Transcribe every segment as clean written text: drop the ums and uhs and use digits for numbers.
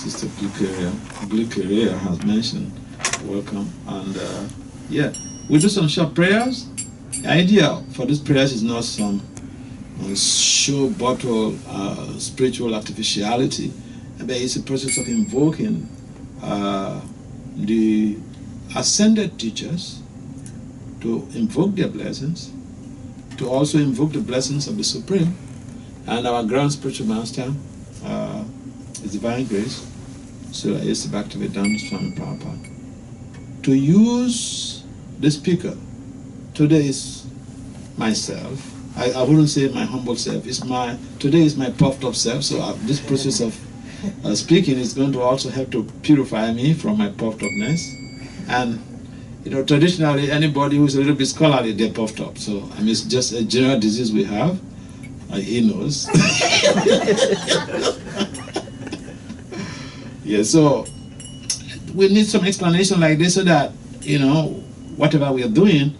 Sister Glucaria has mentioned. Welcome. And yeah, we do some short prayers. The idea for these prayers is not some show bottle spiritual artificiality, but it's a process of invoking the ascended teachers, to invoke their blessings, to also invoke the blessings of the Supreme, and our Grand Spiritual Master, His Divine Grace, so it's Bhakti Vasudeva Swami Prabhupada. To use the speaker, today is myself. I wouldn't say my humble self. Today is my puffed up self. So this process of speaking is going to also help to purify me from my puffed upness. And traditionally, anybody who's a little bit scholarly, they're puffed up. So I mean, it's just a general disease we have. He knows. Yeah. So we need some explanation like this so that whatever we are doing,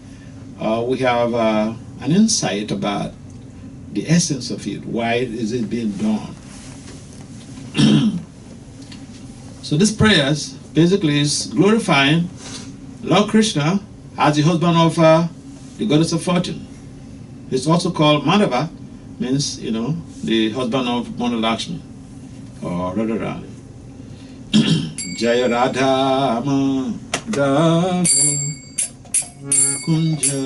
we have an insight about the essence of it. Why is it being done? So these prayers basically is glorifying Lord Krishna as the husband of the goddess of fortune. It's also called Madhava, means the husband of Mona Lakshmi or Radharani. Jaya Radha Madhava Kunja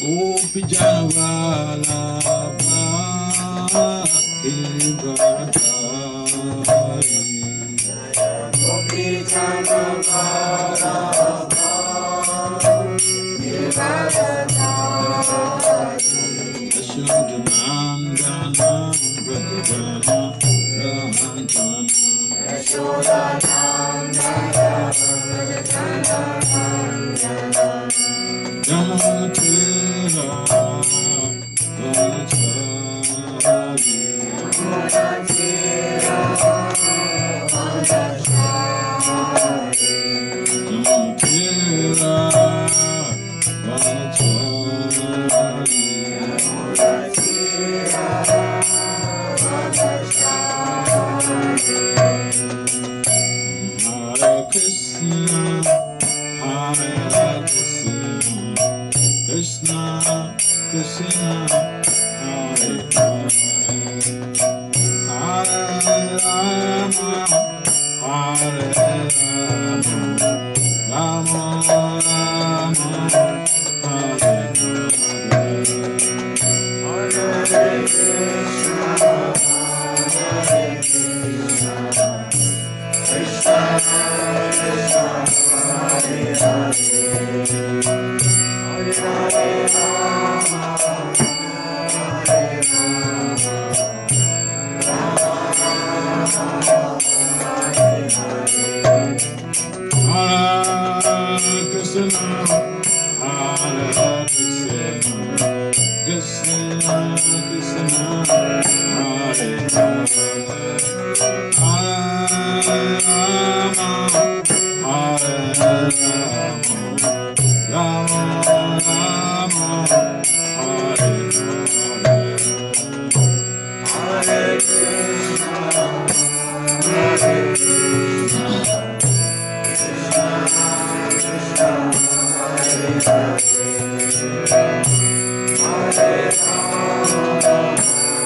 Gopi Janavala Bhakti Gopi Janavala Yashodanandana Vrajana Rahanjana Yashodanandana Vrajana Yamatera Vanachari Yamatera Vanachari Yamatera Vanachari Hare Krishna, Hare Krishna, Krishna Krishna, Hare Hare, Hare Rama, Hare Rama, Rama Rama, Hare Hare Krishna, Hare Krishna, Krishna Krishna, Hare Hare, Hare Rama, Hare Rama, Rama Rama, Hare Hare, Hare Krishna, Hare Krishna, Krishna Krishna, Hare Hare, Hare Rama, Hare Rama, Rama Rama, Hare Hare, Hare Krishna, Hare Krishna, Krishna Krishna,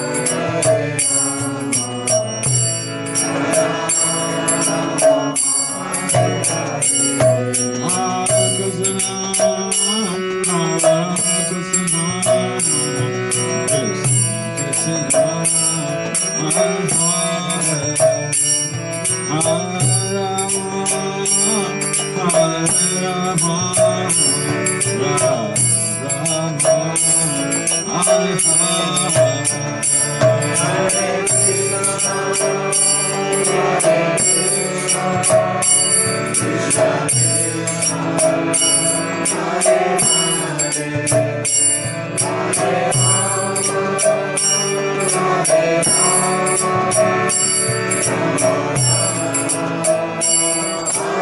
Hare Hare, Hare Rama, Hare Rama,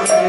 Hare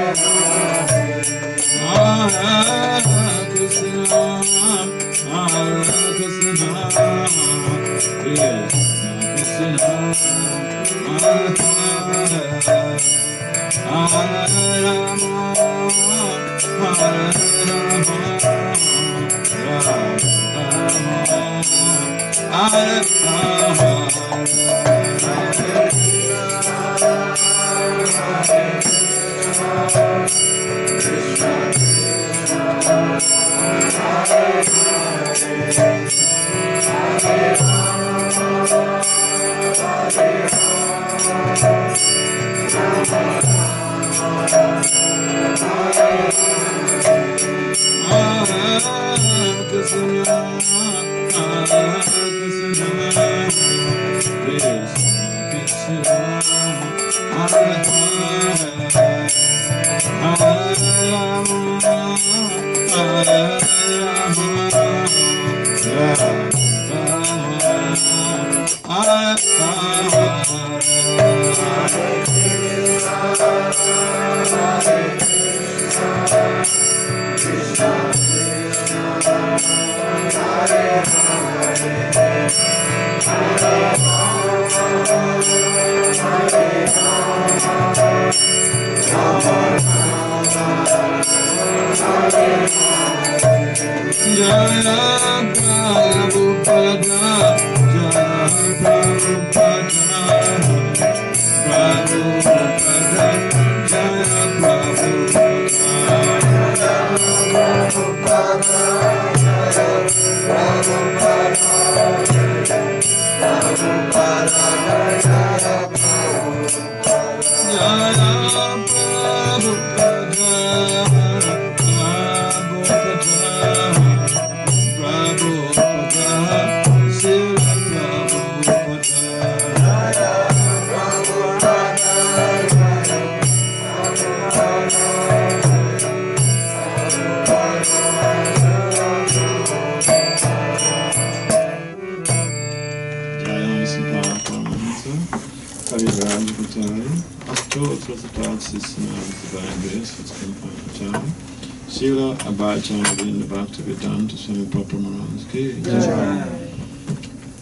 Sila Abhacharya Bhakti Vasudeva Swami Papa Maharaj ki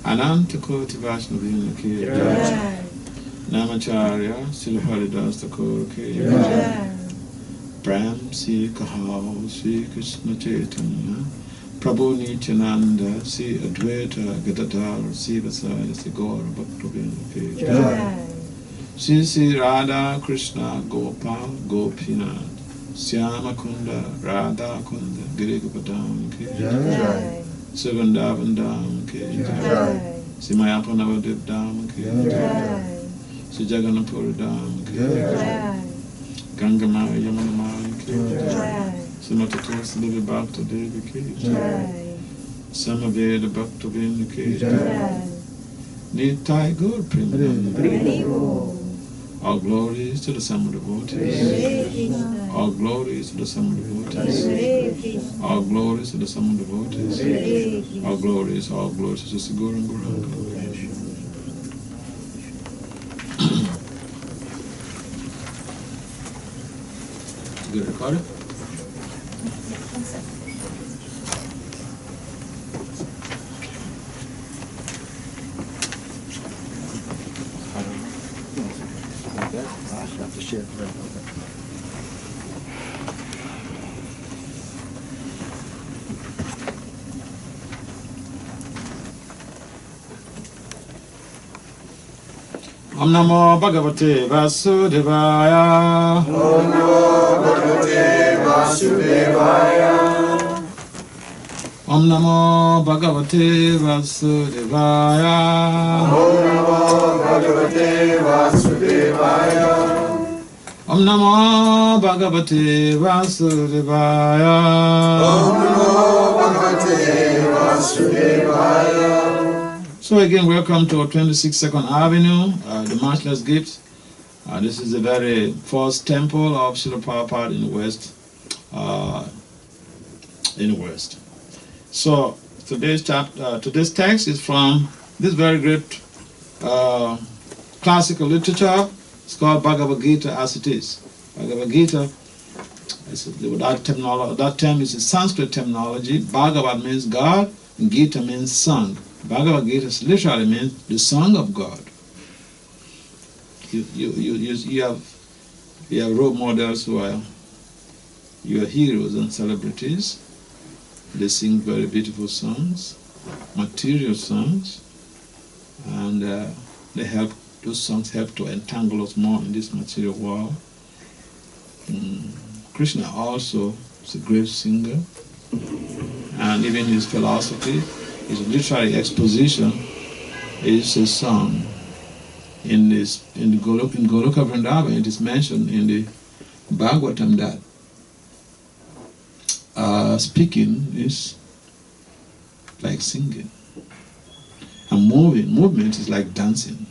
Ananta Koti Vaishnavina ki Namacharya Sila Haridas Thakur ki Prem Sri Kahao Sri Krishna Chaitanya Prabhu Nityananda Sri Advaita Gadadhar Sri Vasaya Sri Gaura Bhaktivinoda ki Sri Sri Radha Krishna Gopal Gopinath Syama Kunda, Radha Kunda, Girikapadam ki jai, Sivandavandam ki jai, Simayapanavadev Dham ki jai, Sijaganapur Dham ki jai, Gangamaya Yamunamaya ki jai, Simatatu Devi Bhakta Devi ki jai, Samaveda Bhakta Vinda ki jai, Nitai Gaur Premananda. All glories to the summer devotees. All glories to the summer devotees. All glories to the summer devotees. All glories to Sister Guru and Guru. Good recorded? Om Namo Bhagavate Vasudevaya. Om Namo Bhagavate Vasudevaya. Om Namo Bhagavate Vasudevaya. Om Namo Bhagavate Vasudevaya. Om Namo Bhagavate Vasudevaya. Om Namo Bhagavate Vasudevaya. So again, welcome to 26nd Avenue, the Matchless Gifts. This is the very first temple of Srila Prabhupada in the West. So today's text is from this very great classical literature. It's called Bhagavad-gita as it is. Bhagavad-gita That term is a Sanskrit terminology. Bhagavad means God, Gita means song. Bhagavad-gita literally means the song of God. You have role models who are your heroes and celebrities. They sing very beautiful songs, material songs, and those songs help to entangle us more in this material world. Krishna also is a great singer, and even his philosophy, his literary exposition is a song. In Goloka Vrindavan, it is mentioned in the Bhagavatam that speaking is like singing, and movement is like dancing.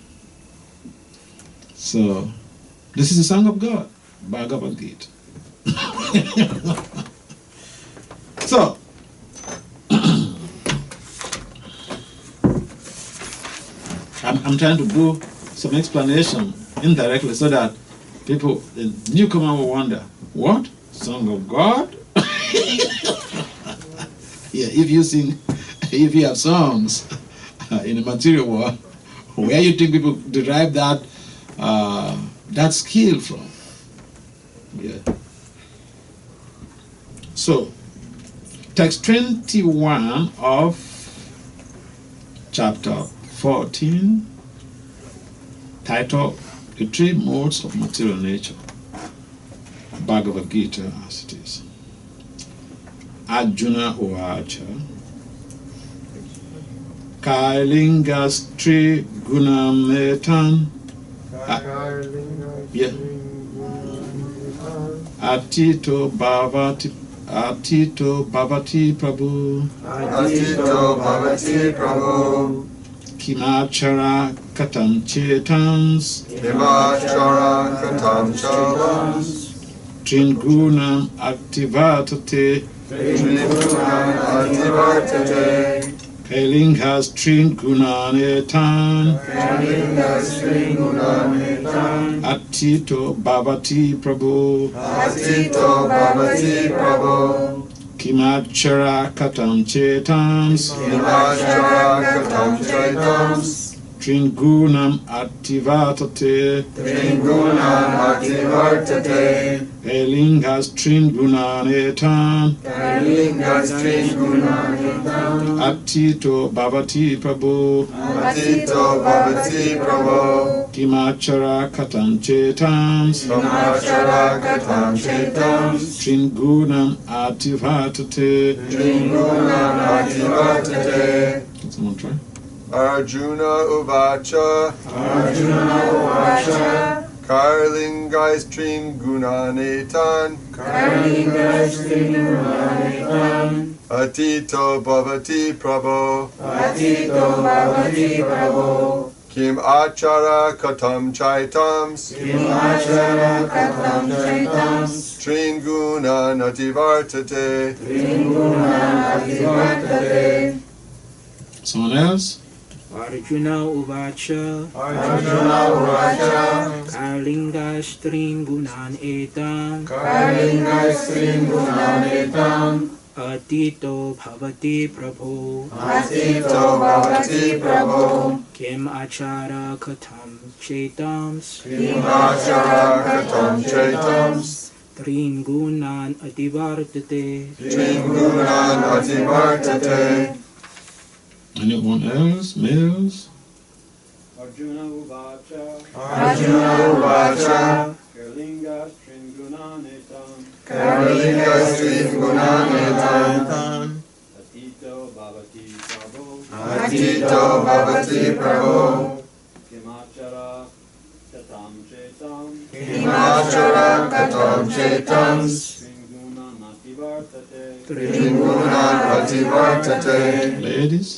So this is the song of God, Bhagavad-gita. So I'm trying to do some explanation indirectly so that people, the newcomer, will wonder, what? Song of God? Yeah, if you have songs in the material world, where you think people derive that skill from? Yeah. So, text 21 of chapter 14, titled The Three Modes of Material Nature, Bhagavad-gita as it is. Arjuna Uvacha Kailingas Tri Gunam Etan Atito Bhavati Prabhu Kimachara Katam Chetans Tringunam Activatate Kailingas Tringunan Etan Atito Bhavati Prabhu Kimachara Katam Chetams Tringunam Activatate Kailingas Tringunan Etan Atito Bhavati Prabhu Kimachara Katam Chetams Tringunam Activatate. Can someone try? Arjuna Uvacha Karlingais Tringunanetan Atito Bhavati Prabho Kim Achara Katam Chaitams Tringunan Ativartate. Someone else? Arjuna Uvacha Kailingas Tringunan Etam Atito Bhavati Prabhu Kim Achara Katam Chaitams Tringunan Ativartate. Anyone else? Males? Arjuna Uvacha Kailingas Tringunanetam Atito Bhavati Prabhu Kimachara Katam Chetams Tringunan Ativartate. Ladies?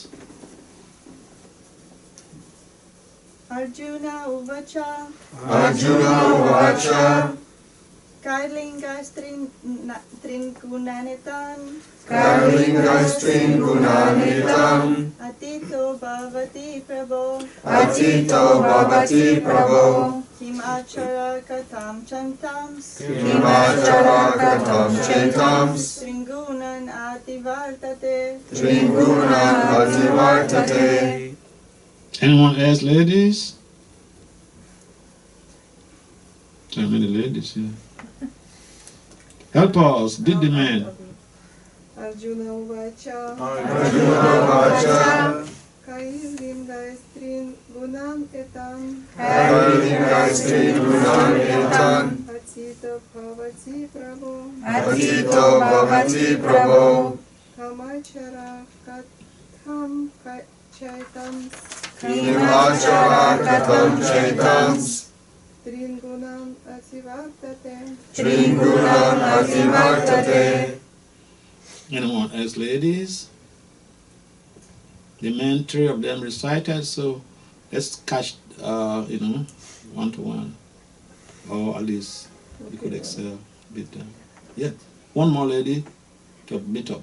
Arjuna Uvacha Kailingas Tringunanetam Atito Bhavati Prabhu Kim achara katam chantams. Kim achara katam chaitams. Tringunan ativartate. Tringunan ativartate. Anyone else, ladies? How many ladies here? Help us, did the man. Arjuna Uvacha. Arjuna Vacha. Kailinga strin gunam etam. Kailinga strin gunam etam. Atito bhavati prabhu. Atito bhavati prabhu. Kamachara katham chaitams. Kimachara katam chaitams. Tringunam ativartate. Tringunam ativartate. Anyone else, ladies? The men, 3 of them recited, so let's catch, one to one. Or at least you could excel a bit. Yeah. One more lady to beat up.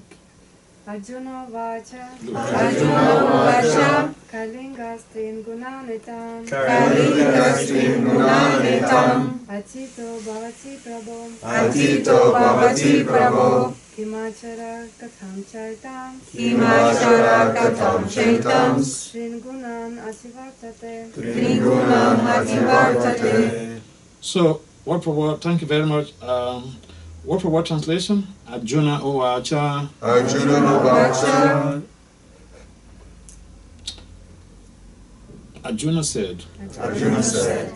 Arjuna Vacha. Arjuna Vacha. Kalinga strin gunanitam. Kalinga strin gunanitam. Atito bhavati prabhu. Atito bhavati prabhu. Kimachara katham chaitam. Kimachara katam chaitams. Tringunan ativartate. Tringunam ativartate. So, word for word, thank you very much. Word for word translation, Arjuna Uvacha. Arjuna Uvacha. Arjuna said. Arjuna said.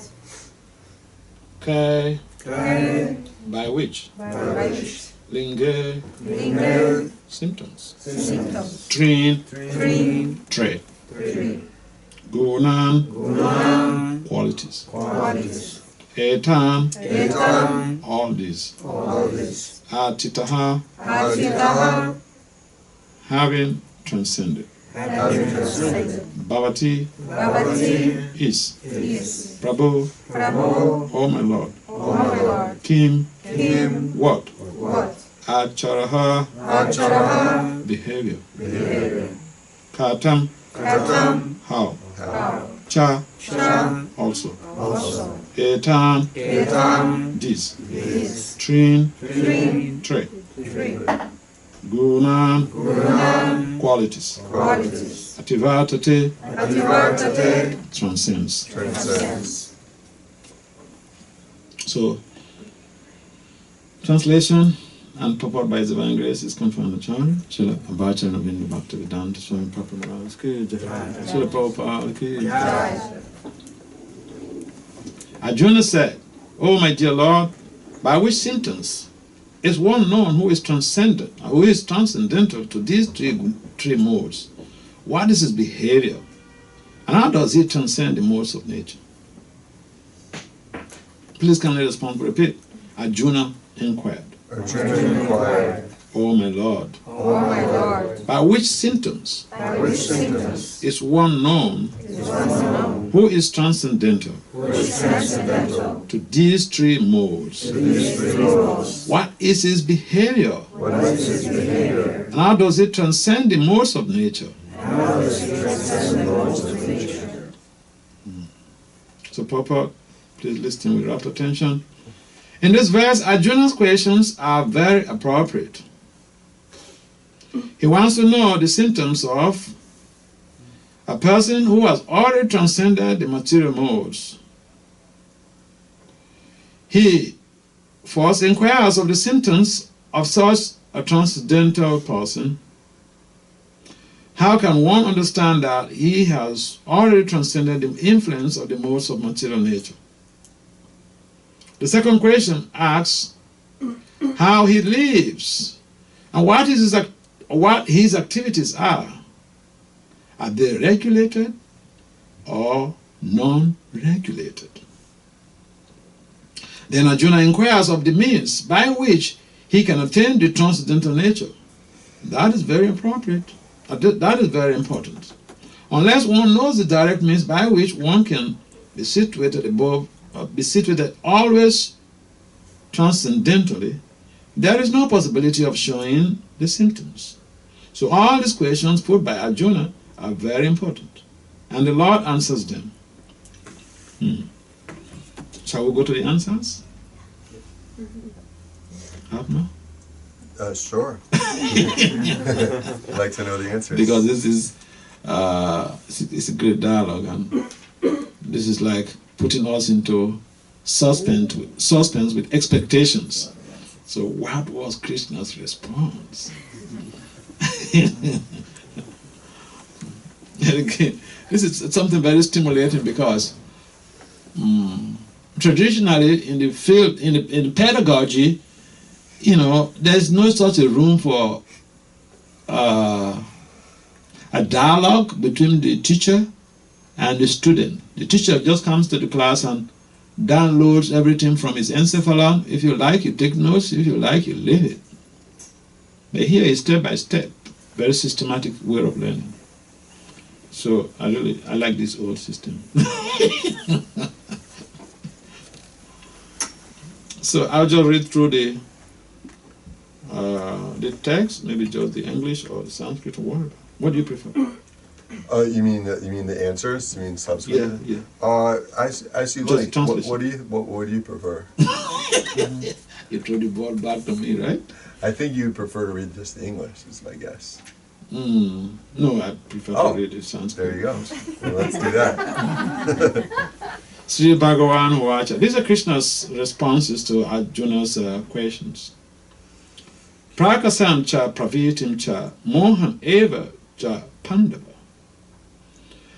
Kai. Kai. By which? By which? Linge. Linge. Symptoms. Symptoms. Trin. Trin. Tre. Trin. Gunan. Gunan. Qualities. Qualities. Etan. Etan. All these. All this. Atitaha. Atitaha. Having transcended. Having transcended. Bhavati. Bhavati. Is. Is. Prabhu. Prabhu. Oh my Lord. Oh my Lord. Kim. Kim. What? What? Acharaha. Acharaha. Behavior. Behavior. Katam. Katam. How? How. Cha. Cha. Also. Also. Etan. Etan. This. This. Trin. Trin. Tre. Trin. Gunan. Gunan. Qualities. Qualities. Ativartate. Ativartate. Transcends. Transcends. So, translation and purport by His Divine Grace is confirmed in the Charter. Srila Abhacharya Navindu Bhakti Swami Papa Maharaj Ki Jai. Srila Prabhupada Ki Jai. Arjuna said, "O my dear Lord, by which symptoms is one known who is transcendent, who is transcendental to these three modes? What is his behavior? And how does he transcend the modes of nature?" Please kindly respond, repeat. Arjuna inquired. Arjuna inquired. O my Lord, O my Lord. by which symptoms By which symptoms is one known is one known who is transcendental who is transcendental to these three modes? to these three modes? What is his behavior? What is his behavior? And how does it transcend the modes of nature? How does he transcend the modes of nature? So, Papa, please listen with rapt attention. In this verse, Arjuna's questions are very appropriate. He wants to know the symptoms of a person who has already transcended the material modes. He first inquires of the symptoms of such a transcendental person. How can one understand that he has already transcended the influence of the modes of material nature? The second question asks how he lives and what his activities are. Are they regulated or non-regulated? Then Arjuna inquires of the means by which he can attain the transcendental nature. That is very appropriate. That is very important. Unless one knows the direct means by which one can be situated above, be situated always transcendentally, there is no possibility of showing the symptoms. So all these questions put by Arjuna are very important. And the Lord answers them. Shall we go to the answers? Abma? Sure. I'd like to know the answers. Because this is it's a great dialogue, and this is like putting us into suspense with expectations. So what was Krishna's response? And again, this is something very stimulating because traditionally in the field, in the pedagogy, you know, there's no such a room for a dialogue between the teacher and the student. The teacher just comes to the class and downloads everything from his encephalon. If you like, you take notes. If you like, you leave it. But here is step by step, very systematic way of learning. So I like this old system. So I'll just read through the text, maybe just the English or the Sanskrit or whatever. What do you prefer? You mean the answers? You mean Sanskrit? Yeah. As you Just like. What do you prefer? You throw the ball back to me, right? I think you prefer to read just the English, is my guess. No, I prefer to read the Sanskrit. There you go. Well, let's do that. Sri Bhagavan Vacha. These are Krishna's responses to Arjuna's questions. Prakasam cha pravitim cha mohan eva cha pandava.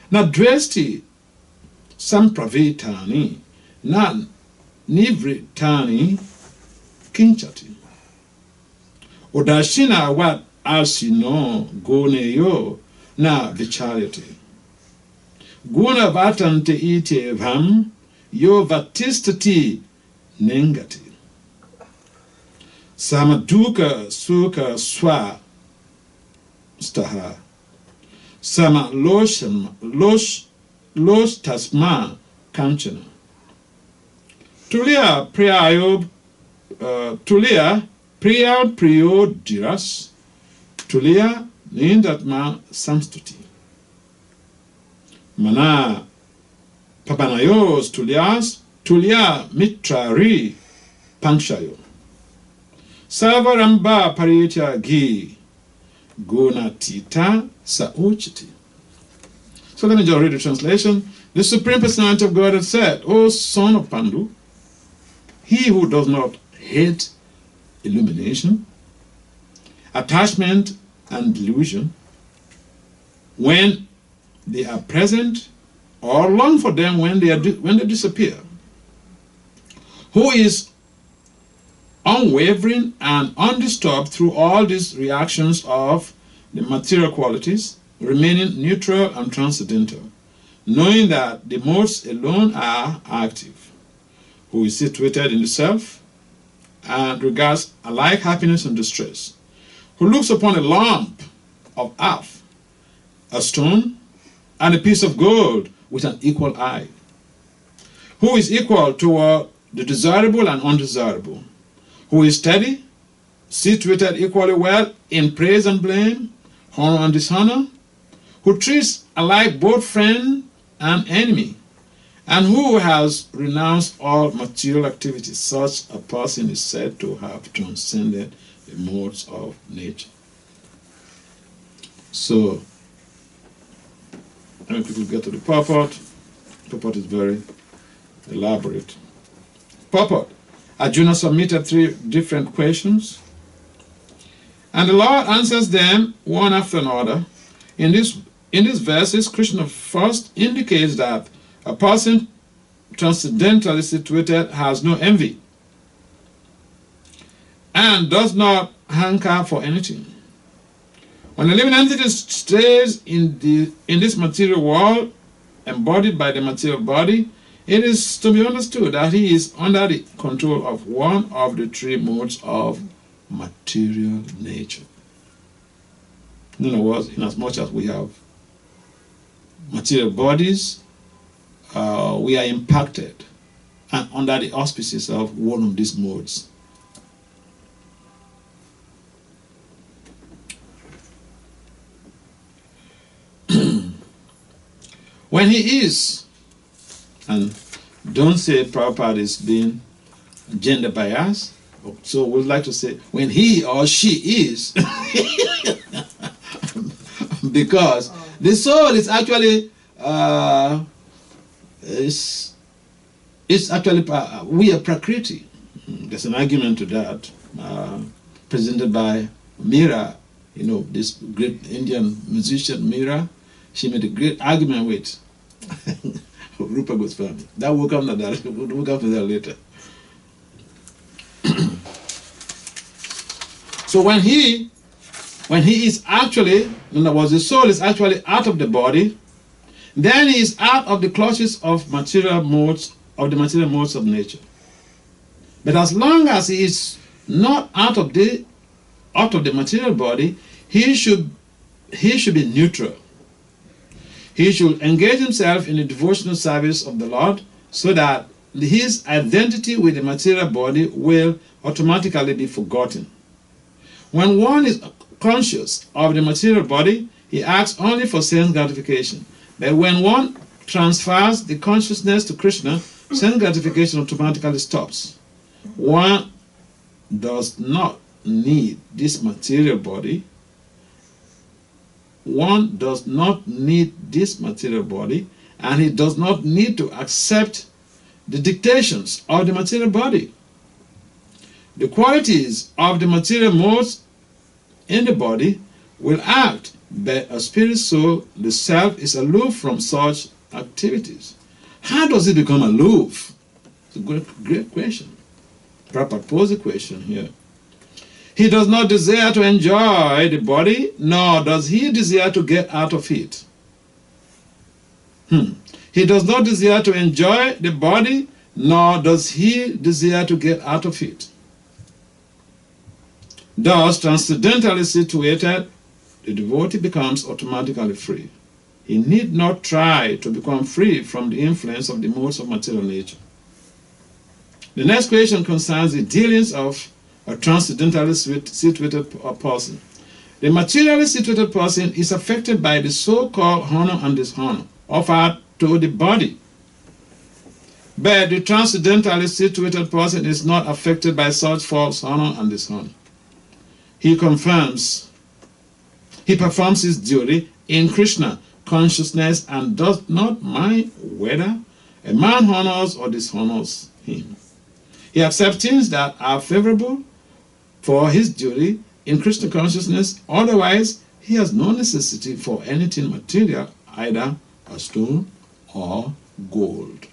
Na dvesti sampravitani na nivritani kinchati. Udashina wat asino goneyo na vicharyati. Guna vatante ite vam yo vatistati nengati. Samaduka suka swa staha. Sama losh tasma kanchana. Tulia priyad priyo diras. Tulia nindatma samstuti. Mana papanayos tulia mitrari pankshayo. Savaramba paritya gi gunatita sauchiti. So let me just read the translation. The Supreme Personality of God had said, O son of Pandu, he who does not hate illumination, attachment and delusion, when they are present, or long for them when they disappear, who is unwavering and undisturbed through all these reactions of the material qualities, remaining neutral and transcendental, knowing that the modes alone are active, who is situated in the self and regards alike happiness and distress, who looks upon a lump of earth, a stone, and a piece of gold with an equal eye, who is equal toward the desirable and undesirable, who is steady, situated equally well in praise and blame, honor and dishonor, who treats alike both friend and enemy, and who has renounced all material activities. Such a person is said to have transcended the modes of nature. So, when people get to the purport is very elaborate. Purport. Arjuna submitted 3 different questions, and the Lord answers them one after another. In these verses, Krishna first indicates that a person transcendentally situated has no envy and does not hanker for anything. When a living entity stays in this material world, embodied by the material body, it is to be understood that he is under the control of one of the 3 modes of material nature. In other words, in as much as we have material bodies, we are impacted and under the auspices of one of these modes. When he is, and don't say Prabhupada is being gender biased. So we'd like to say when he or she is, because the soul is actually it's actually we are Prakriti. There's an argument to that presented by Meera, this great Indian musician Meera. She made a great argument with Rupa Goswami. That will come to that. We'll come to that later. So when he is actually, in other words, the soul is actually out of the body, then he is out of the clutches of the material modes of nature. But as long as he is not out of the material body, he should be neutral. He should engage himself in the devotional service of the Lord so that his identity with the material body will automatically be forgotten. When one is conscious of the material body, he acts only for sense gratification. But when one transfers the consciousness to Krishna, sense gratification automatically stops. One does not need this material body. One does not need this material body, and he does not need to accept the dictations of the material body. The qualities of the material modes in the body will act, but a spirit soul, the self, is aloof from such activities. How does it become aloof? It's a great question. Prabhupada posed a question here. He does not desire to enjoy the body, nor does he desire to get out of it. He does not desire to enjoy the body, nor does he desire to get out of it. Thus, transcendentally situated, the devotee becomes automatically free. He need not try to become free from the influence of the modes of material nature. The next question concerns the dealings of a transcendentally situated person. The materially situated person is affected by the so-called honor and dishonor offered to the body. But the transcendentally situated person is not affected by such false honor and dishonor. He performs his duty in Krishna consciousness and does not mind whether a man honors or dishonors him. He accepts things that are favorable for his duty in Krishna consciousness, otherwise he has no necessity for anything material, either a stone or gold.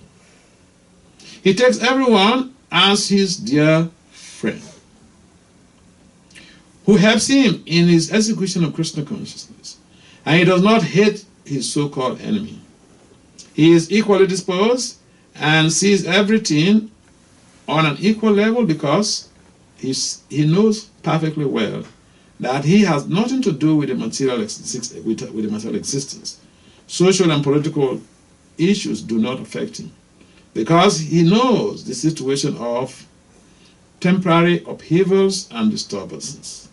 He takes everyone as his dear friend, who helps him in his execution of Krishna consciousness, and he does not hate his so-called enemy. He is equally disposed and sees everything on an equal level because he knows perfectly well that he has nothing to do with the material existence. Social and political issues do not affect him because he knows the situation of temporary upheavals and disturbances.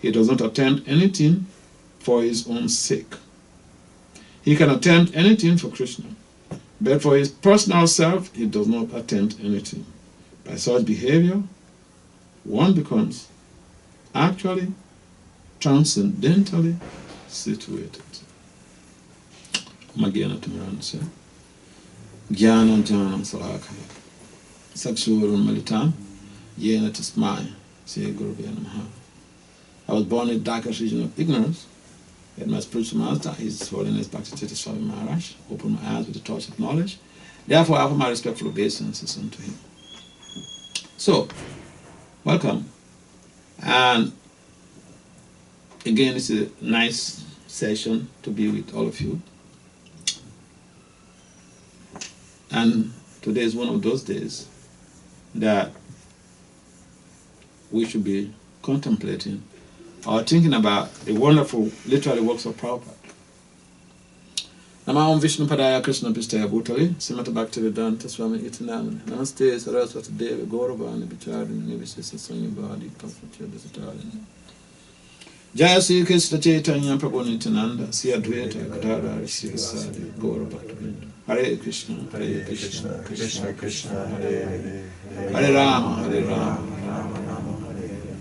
He does not attempt anything for his own sake. He can attempt anything for Krishna, but for his personal self, he does not attempt anything. By such behavior, one becomes actually transcendentally situated. Magyana Tamaransa, Jnana Jnana Salakaya, Saksuram Malitam, Yena Tasmai, Say Guru Namaha. I was born in the darkest region of ignorance. And my spiritual master, His Holiness Bhakti Vasudeva Swami Maharaj, opened my eyes with the torch of knowledge. Therefore, I offer my respectful obeisances unto him. So, welcome. And again, it's a nice session to be with all of you. And today is one of those days that we should be contemplating or thinking about the wonderful literary works of Prabhupada. Namaham Vishnu Padaya Krishna Pistaya Bhutali, Simata Bhakti Vedanta Swami Itanam, Namaste Saraswati Deva Gauravani Vicharini Nivisesa Sanyabadi Paspacha Desatari. Jaya Sri Krishna Chaitanya Prabhu Nityananda, Sri Advaita Gadadhara Sri Sadi Gaura Bhaktivinoda. Hare Krishna, Hare Krishna, Krishna Krishna, Hare Hare, Hare Rama, Rama Rama, Hare Hare.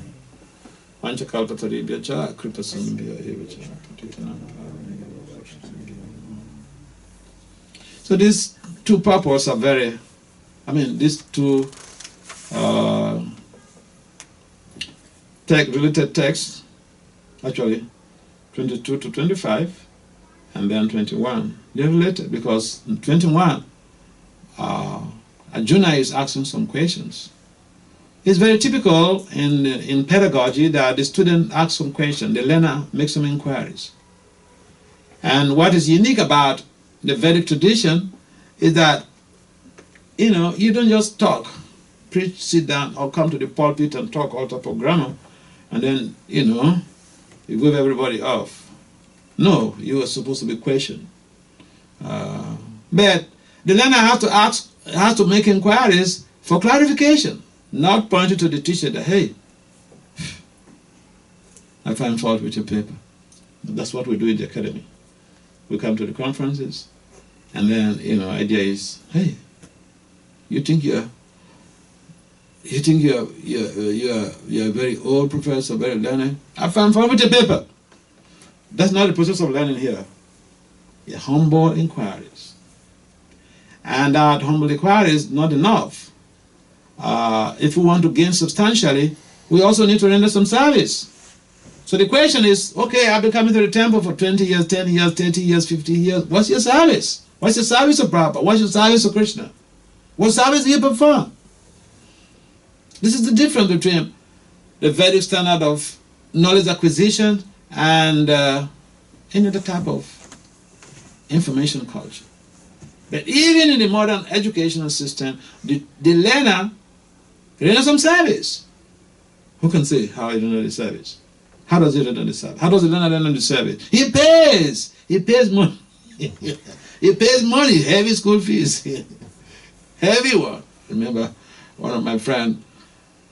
Vanchakalpataribhyacha Kripa Sindhya Evacha Patitanam Pavanebhyo Vaishnavibhyo. So these two purposes are very, these two related texts, actually 22 to 25 and then 21, they're related because in 21 Arjuna is asking some questions. It's very typical in pedagogy that the student asks some question, the learner makes some inquiries. And what is unique about the Vedic tradition is that, you don't just talk, preach, sit down, or come to the pulpit and talk all type of grammar, and then, you wave everybody off. No, you are supposed to be questioned. But the learner has to make inquiries for clarification, not pointing to the teacher that, hey, I find fault with your paper. That's what we do in the academy. We come to the conferences, and then, idea is, hey, you think you're a very old professor, very learned. I found fault with your paper. That's not the process of learning here. Yeah, humble inquiries. And that humble inquiry is not enough. If we want to gain substantially, we also need to render some service. So the question is, okay, I've been coming to the temple for 20 years, 10 years, 30 years, 50 years. What's your service? What's your service of Prabhupada? What's your service of Krishna? What service do you perform? This is the difference between the Vedic standard of knowledge acquisition and any other type of information culture. But even in the modern educational system, the learner renders some service. Who can say how he renders the service? How does he render the service? How does the learner render the service? He pays. He pays money. He pays money, heavy school fees. Heavy one. Remember, one of my friends,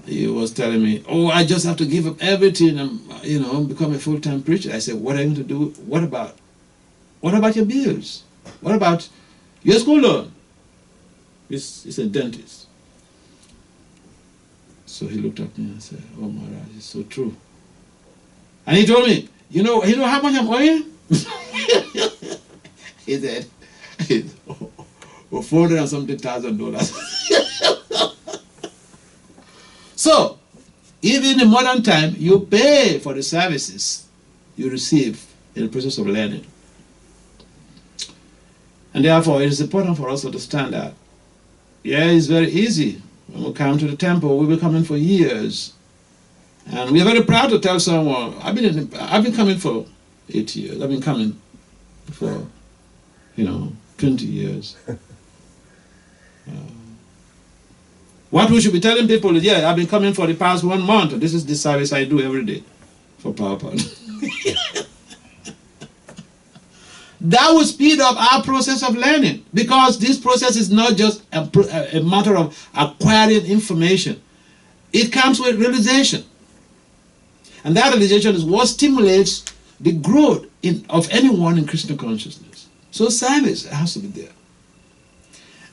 he was telling me, oh, I just have to give up everything and, become a full-time preacher. I said, what are you going to do? What about your bills? What about your school loan? He's a dentist. So he looked at me and said, oh, Maharaj, it's so true. And he told me, you know how much I'm owing? He said, $400 and something thousand. So, even in modern time, you pay for the services you receive in the process of learning. And therefore, it is important for us to understand that, yeah, it's very easy. When we come to the temple, we've been coming for years. And we are very proud to tell someone, I've been coming for 8 years. I've been coming for, 20 years. What we should be telling people is, yeah, I've been coming for the past 1 month. This is the service I do every day for Prabhupada. That will speed up our process of learning, because this process is not just a matter of acquiring information. It comes with realization. And that realization is what stimulates the growth of anyone in Krishna consciousness. So service has to be there.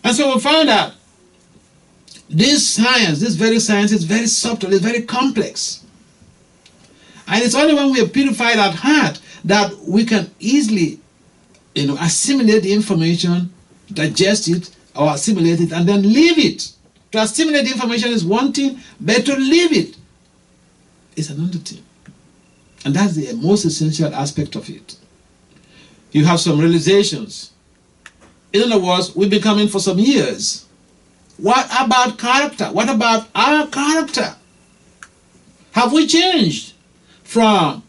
And so we find out this science, this very science, is very subtle, it's very complex. And it's only when we are purified at heart that we can easily assimilate the information, digest it, or assimilate it, and then leave it. To assimilate the information is one thing, but to leave it is another thing. And that's the most essential aspect of it. You have some realizations. In other words, we've been coming for some years. What about character? What about our character? Have we changed from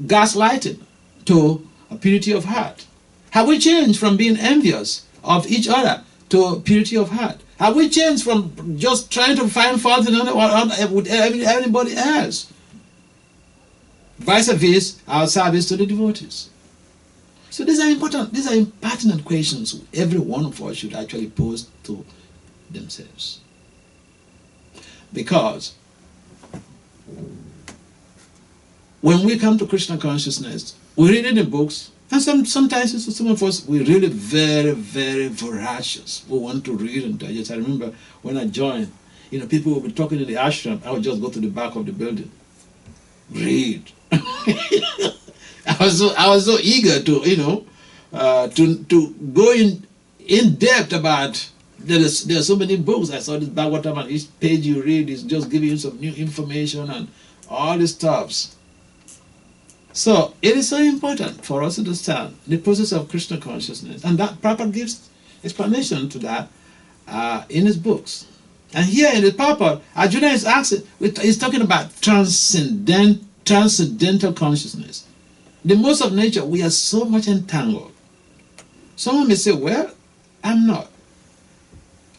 gaslighting to a purity of heart? Have we changed from being envious of each other to purity of heart? Have we changed from just trying to find fault with everybody else? Vice versa, our service to the devotees. So these are important, these are pertinent questions every one of us should actually pose to themselves. Because when we come to Krishna consciousness, we read it in books, and sometimes some of us, we're really very, very voracious. We want to read and digest. I remember when I joined, people would be talking in the ashram, I would just go to the back of the building, read. I was so eager to, to go in depth about. There are so many books. I saw this Bhagavatam, and each page you read is just giving you some new information and all these stuffs. So it is so important for us to understand the process of Krishna consciousness, and that Prabhupada gives explanation to that in his books. And here in the Prabhupada, Arjuna is talking about transcendental consciousness. The most of nature, we are so much entangled. Someone may say, well, I'm not.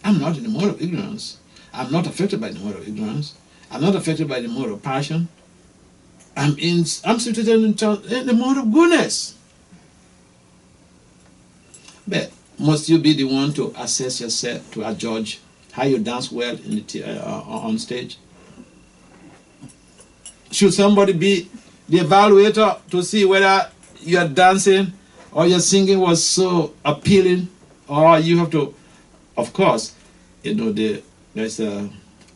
I'm not in the mode of ignorance. I'm not affected by the mode of ignorance. I'm not affected by the mode of passion. I'm situated in the mode of goodness. But must you be the one to assess yourself, to judge how you dance well in on stage? Should somebody be the evaluator to see whether your dancing or your singing was so appealing, or you have to, of course, there's a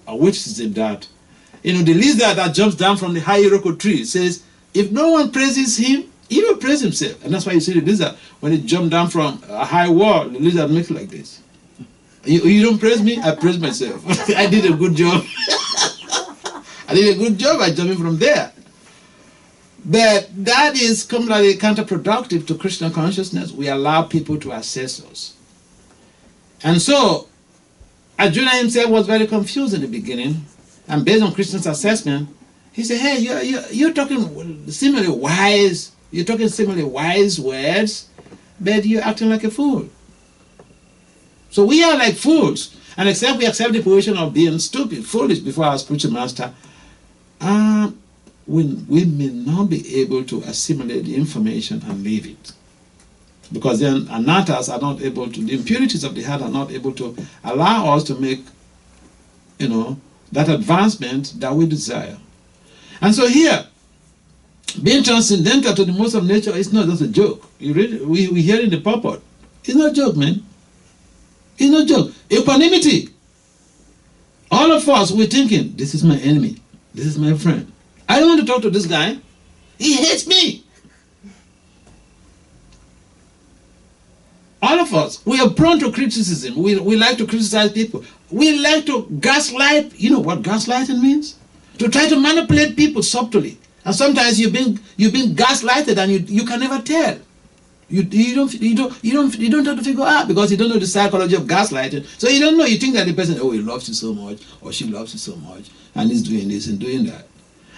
witticism that, the lizard that jumps down from the high Iroko tree says, if no one praises him, he will praise himself. And that's why you see the lizard, when it jumps down from a high wall, the lizard makes like this. You don't praise me, I praise myself. I did a good job. I did a good job by jumping from there. But that is completely counterproductive to Krishna consciousness. We allow people to assess us. And so, Arjuna himself was very confused in the beginning. And based on Krishna's assessment, he said, hey, you're talking similarly wise, words, but you're acting like a fool. So we are like fools. And except we accept the position of being stupid, foolish before our spiritual master, we may not be able to assimilate the information and leave it. Because then anattas are not able to, the impurities of the heart are not able to allow us to make, that advancement that we desire. And so here, being transcendental to the most of nature is not just a joke. You read, we hear in the purport. It's not a joke, man. It's not a joke. Equanimity. All of us, we're thinking, this is my enemy. This is my friend. I don't want to talk to this guy. He hates me. All of us, we are prone to criticism. We like to criticize people. We like to gaslight. You know what gaslighting means? To try to manipulate people subtly. And sometimes you've been gaslighted and you can never tell. You don't have to figure out because you don't know the psychology of gaslighting. So you don't know. You think that the person, oh, he loves you so much, or she loves you so much, and he's doing this and doing that.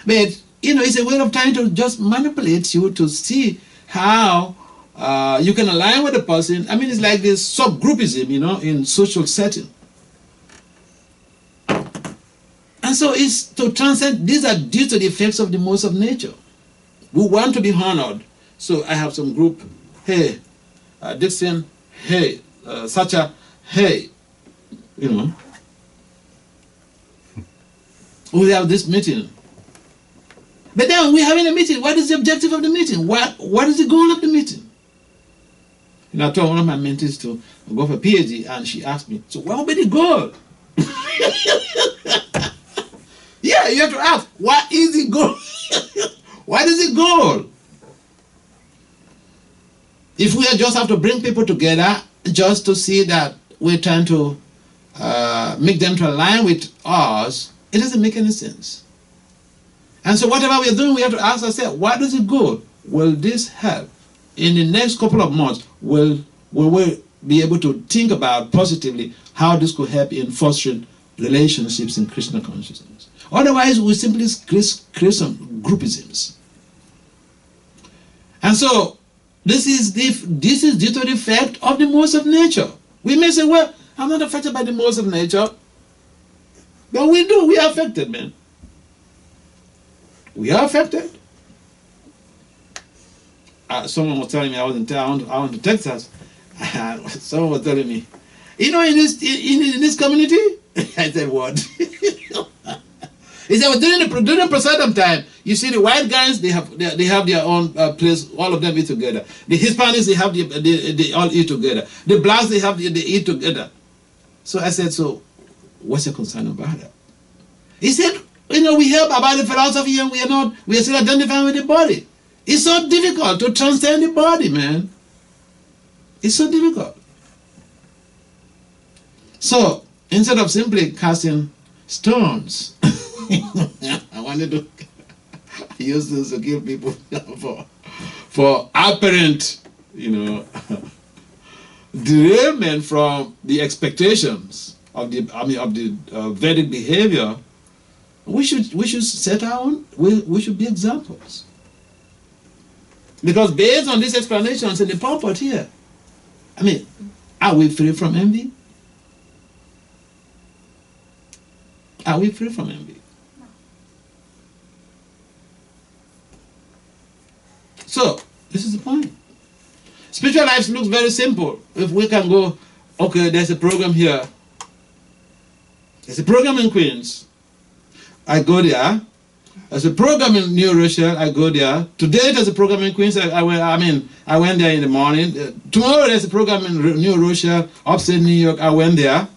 But it's a way of trying to just manipulate you to see how you can align with the person. I mean, it's like this subgroupism, in social setting. And so it's to transcend. These are due to the effects of the most of nature. We want to be honored. So I have some group. Hey, Dixon. Hey, Sacha. Hey, we have this meeting. But then we're having a meeting. What is the objective of the meeting? What is the goal of the meeting? I told one of my mentees to go for a PhD, and she asked me, so what will be the goal? Yeah, you have to ask, what is the goal? What is the goal? If we just have to bring people together just to see that we're trying to make them to align with us, it doesn't make any sense. And so whatever we're doing, we have to ask ourselves, what is the goal? Will this help? In the next couple of months, will we be able to think about positively how this could help in fostering relationships in Krishna consciousness? Otherwise, we simply create some groupisms. And so, this is due to the effect of the most of nature. We may say, well, I'm not affected by the most of nature. But we are affected, man. We are affected. Someone was telling me I was in town. I went to Texas. Someone was telling me, in this community, I said, what? He said, well, during the prasadam time, You see, the white guys, they have their own place. All of them eat together. The Hispanics, they all eat together. The blacks, they eat together. So I said, so what's your concern about that? He said, we hear about the philosophy and we are still identifying with the body. It's so difficult to transcend the body, man. It's so difficult. So instead of simply casting stones, I wanted to use this to kill people for apparent, derailment from the expectations of the Vedic behavior. We should set our own. We should be examples. Because based on these explanations in the purport here, are we free from envy? Are we free from envy? So, this is the point. Spiritual life looks very simple. If we can go, okay, there's a program here. There's a program in Queens. I go there. There's a program in New Rochelle. I go there. Today there's a program in Queens. I went there in the morning. Tomorrow there's a program in New Rochelle, upstate New York. I went there.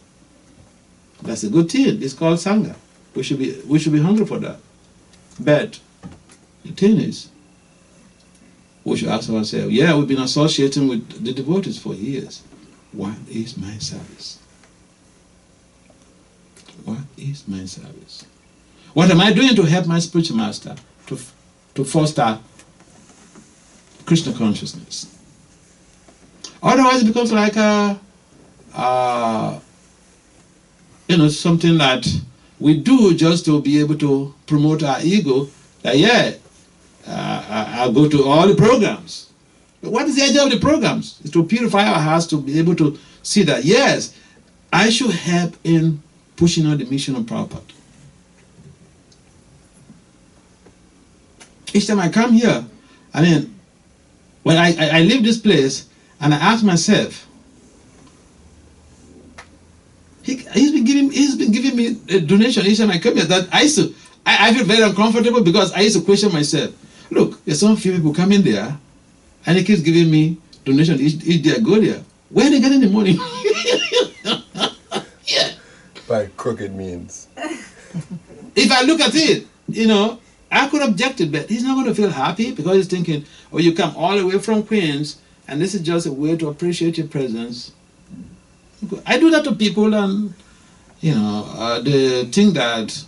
That's a good thing. It's called Sangha. We should be hungry for that. But the thing is, we should ask ourselves, we've been associating with the devotees for years. What is my service? What is my service? What am I doing to help my spiritual master to foster Krishna consciousness? Otherwise it becomes like something that we do just to be able to promote our ego, that I'll go to all the programs. But what is the idea of the programs? It's to purify our hearts, to be able to see that, yes, I should help in pushing on the mission of Prabhupada. Each time I come here, when I leave this place, and I ask myself, he's been giving me a donation each time I come here. That I feel very uncomfortable because I used to question myself. Look, there's some few people coming there, and he keeps giving me donation each day I go there. Where are they getting the money? Yeah. By crooked means. If I look at it, I could object it, but he's not going to feel happy because he's thinking, oh, you come all the way from Queens, and this is just a way to appreciate your presence. I do that to people, and they think that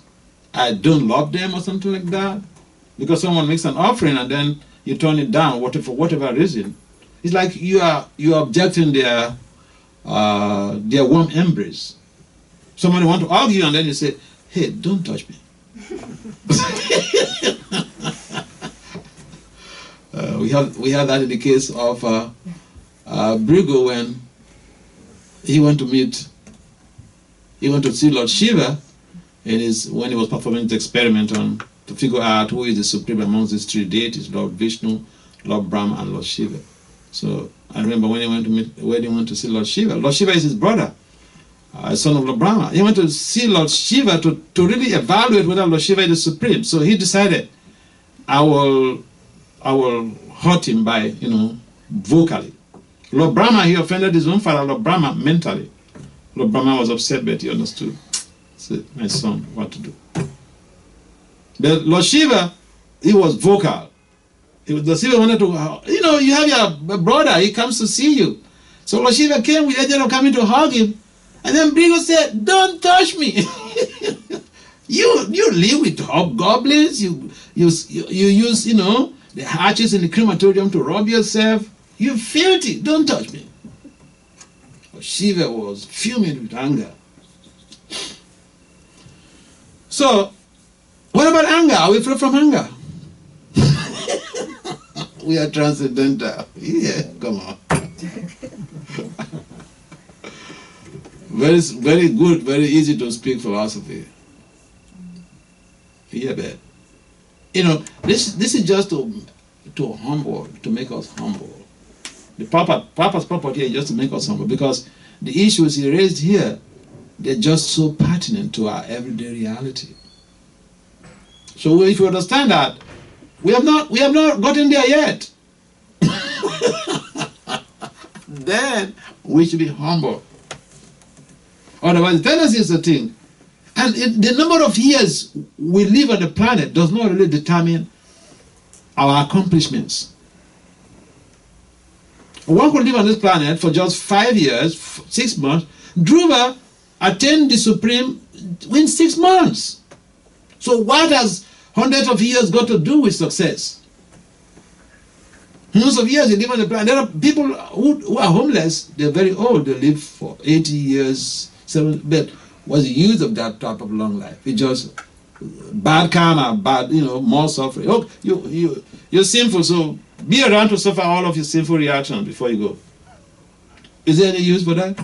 I don't love them or something like that because someone makes an offering and then you turn it down for whatever reason. It's like you are objecting their warm embrace. Somebody want to argue and then you say, hey, don't touch me. We had that in the case of Brigo when he went to see Lord Shiva when he was performing the experiment to figure out who is the supreme amongst these three deities, Lord Vishnu, Lord Brahma, and Lord Shiva. So I remember when he went to see Lord Shiva. Lord Shiva is his brother, son of Lord Brahma. He went to see Lord Shiva to really evaluate whether Lord Shiva is the supreme. So he decided, I will hurt him by, vocally. Lord Brahma, he offended his own father, Lord Brahma, mentally. Lord Brahma was upset, but he understood. Said, my son, what to do? But Lord Shiva, he was vocal. Lord Shiva wanted to, you have your brother, he comes to see you. So Lord Shiva came with the idea of coming to hug him. And then Brigo said, don't touch me. You live with hobgoblins, you use, the hatches in the crematorium to rob yourself. You're filthy, don't touch me. Shiva was fuming with anger. So, what about anger? Are we free from anger? We are transcendental. Yeah, come on. Very, very good, very easy to speak philosophy. Yeah, but this is just to humble, to make us humble. The Papa's purport here is just to make us humble, because the issues he raised here, they're just so pertinent to our everyday reality. So if you understand that We have not gotten there yet. Then we should be humble. Otherwise, the tendency is to think. And the number of years we live on the planet does not really determine our accomplishments. One could live on this planet for just 5 years, 6 months. Dhruva attained the Supreme in 6 months. So what has hundreds of years got to do with success? Hundreds of years you live on the planet. There are people who are homeless. They're very old. They live for 80 years, 70. But what's the use of that type of long life? It's just bad karma, bad, more suffering. Oh, you're sinful, so be around to suffer all of your sinful reactions before you go. Is there any use for that?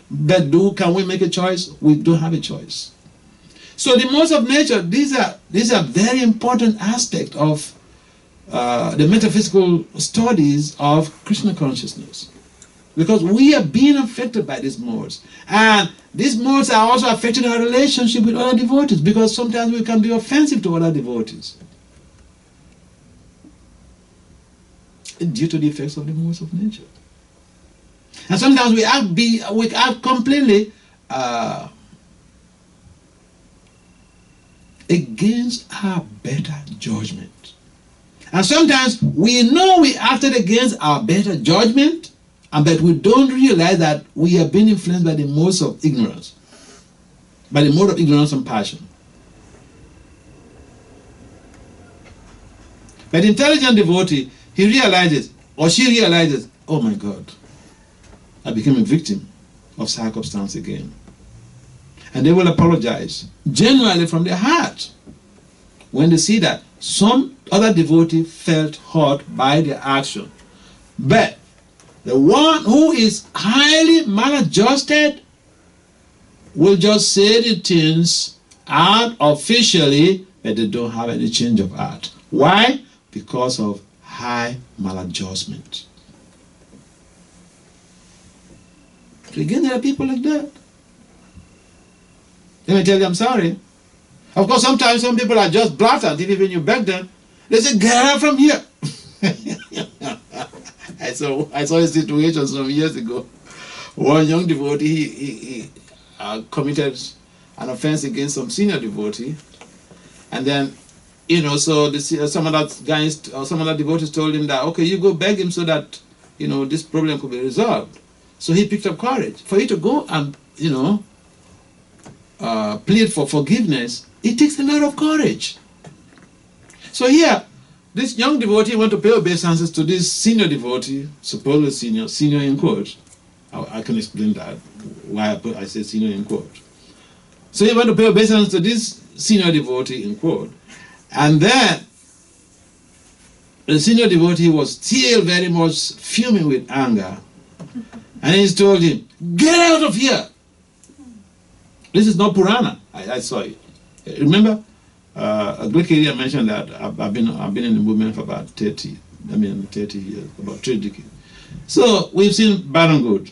But can we make a choice? We don't have a choice. So the modes of nature, these are very important aspects of the metaphysical studies of Krishna consciousness. Because we are being affected by these modes. And these modes are also affecting our relationship with other devotees, because sometimes we can be offensive to other devotees due to the effects of the modes of nature. And sometimes we act completely against our better judgment. And sometimes we know we acted against our better judgment, but we don't realize that we are being influenced by the modes of ignorance, by the mode of ignorance and passion. But the intelligent devotee, he realizes, or she realizes, oh my God, I became a victim of circumstance again. And they will apologize, genuinely from their heart, when they see that some other devotee felt hurt by their action. But the one who is highly maladjusted will just say the things out officially, but they don't have any change of heart. Why? Because of high maladjustment. So again, there are people like that. Let me tell you, I'm sorry. Of course, sometimes some people are just blatant. Even when you beg them, they say, get out from here. I saw a situation some years ago. One young devotee, he committed an offense against some senior devotee. And then, so some other guys or some other devotees told him that, okay, you go beg him so that, this problem could be resolved. So he picked up courage. For you to go and, plead for forgiveness, it takes a lot of courage. So here, this young devotee went to pay obeisances to this senior devotee, supposedly senior in quote. I can explain that, why I say senior in quote. So he went to pay obeisances to this senior devotee in quote. And then the senior devotee was still very much fuming with anger. And he told him, get out of here. This is not Purana. I saw it. Remember, a Greek area mentioned that I've been in the movement for about 30 years, about 3 decades. So we've seen bad and good.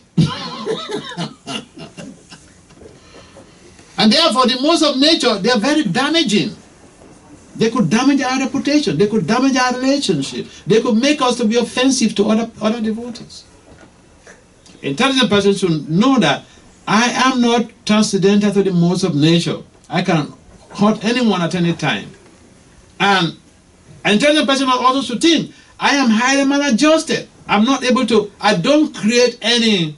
And therefore, the modes of nature, they are very damaging. They could damage our reputation. They could damage our relationship. They could make us to be offensive to other devotees. Intelligent person should know that I am not transcendental to the modes of nature. I can hurt anyone at any time. And an intelligent person also should think, I am highly maladjusted. I'm not able to, I don't create any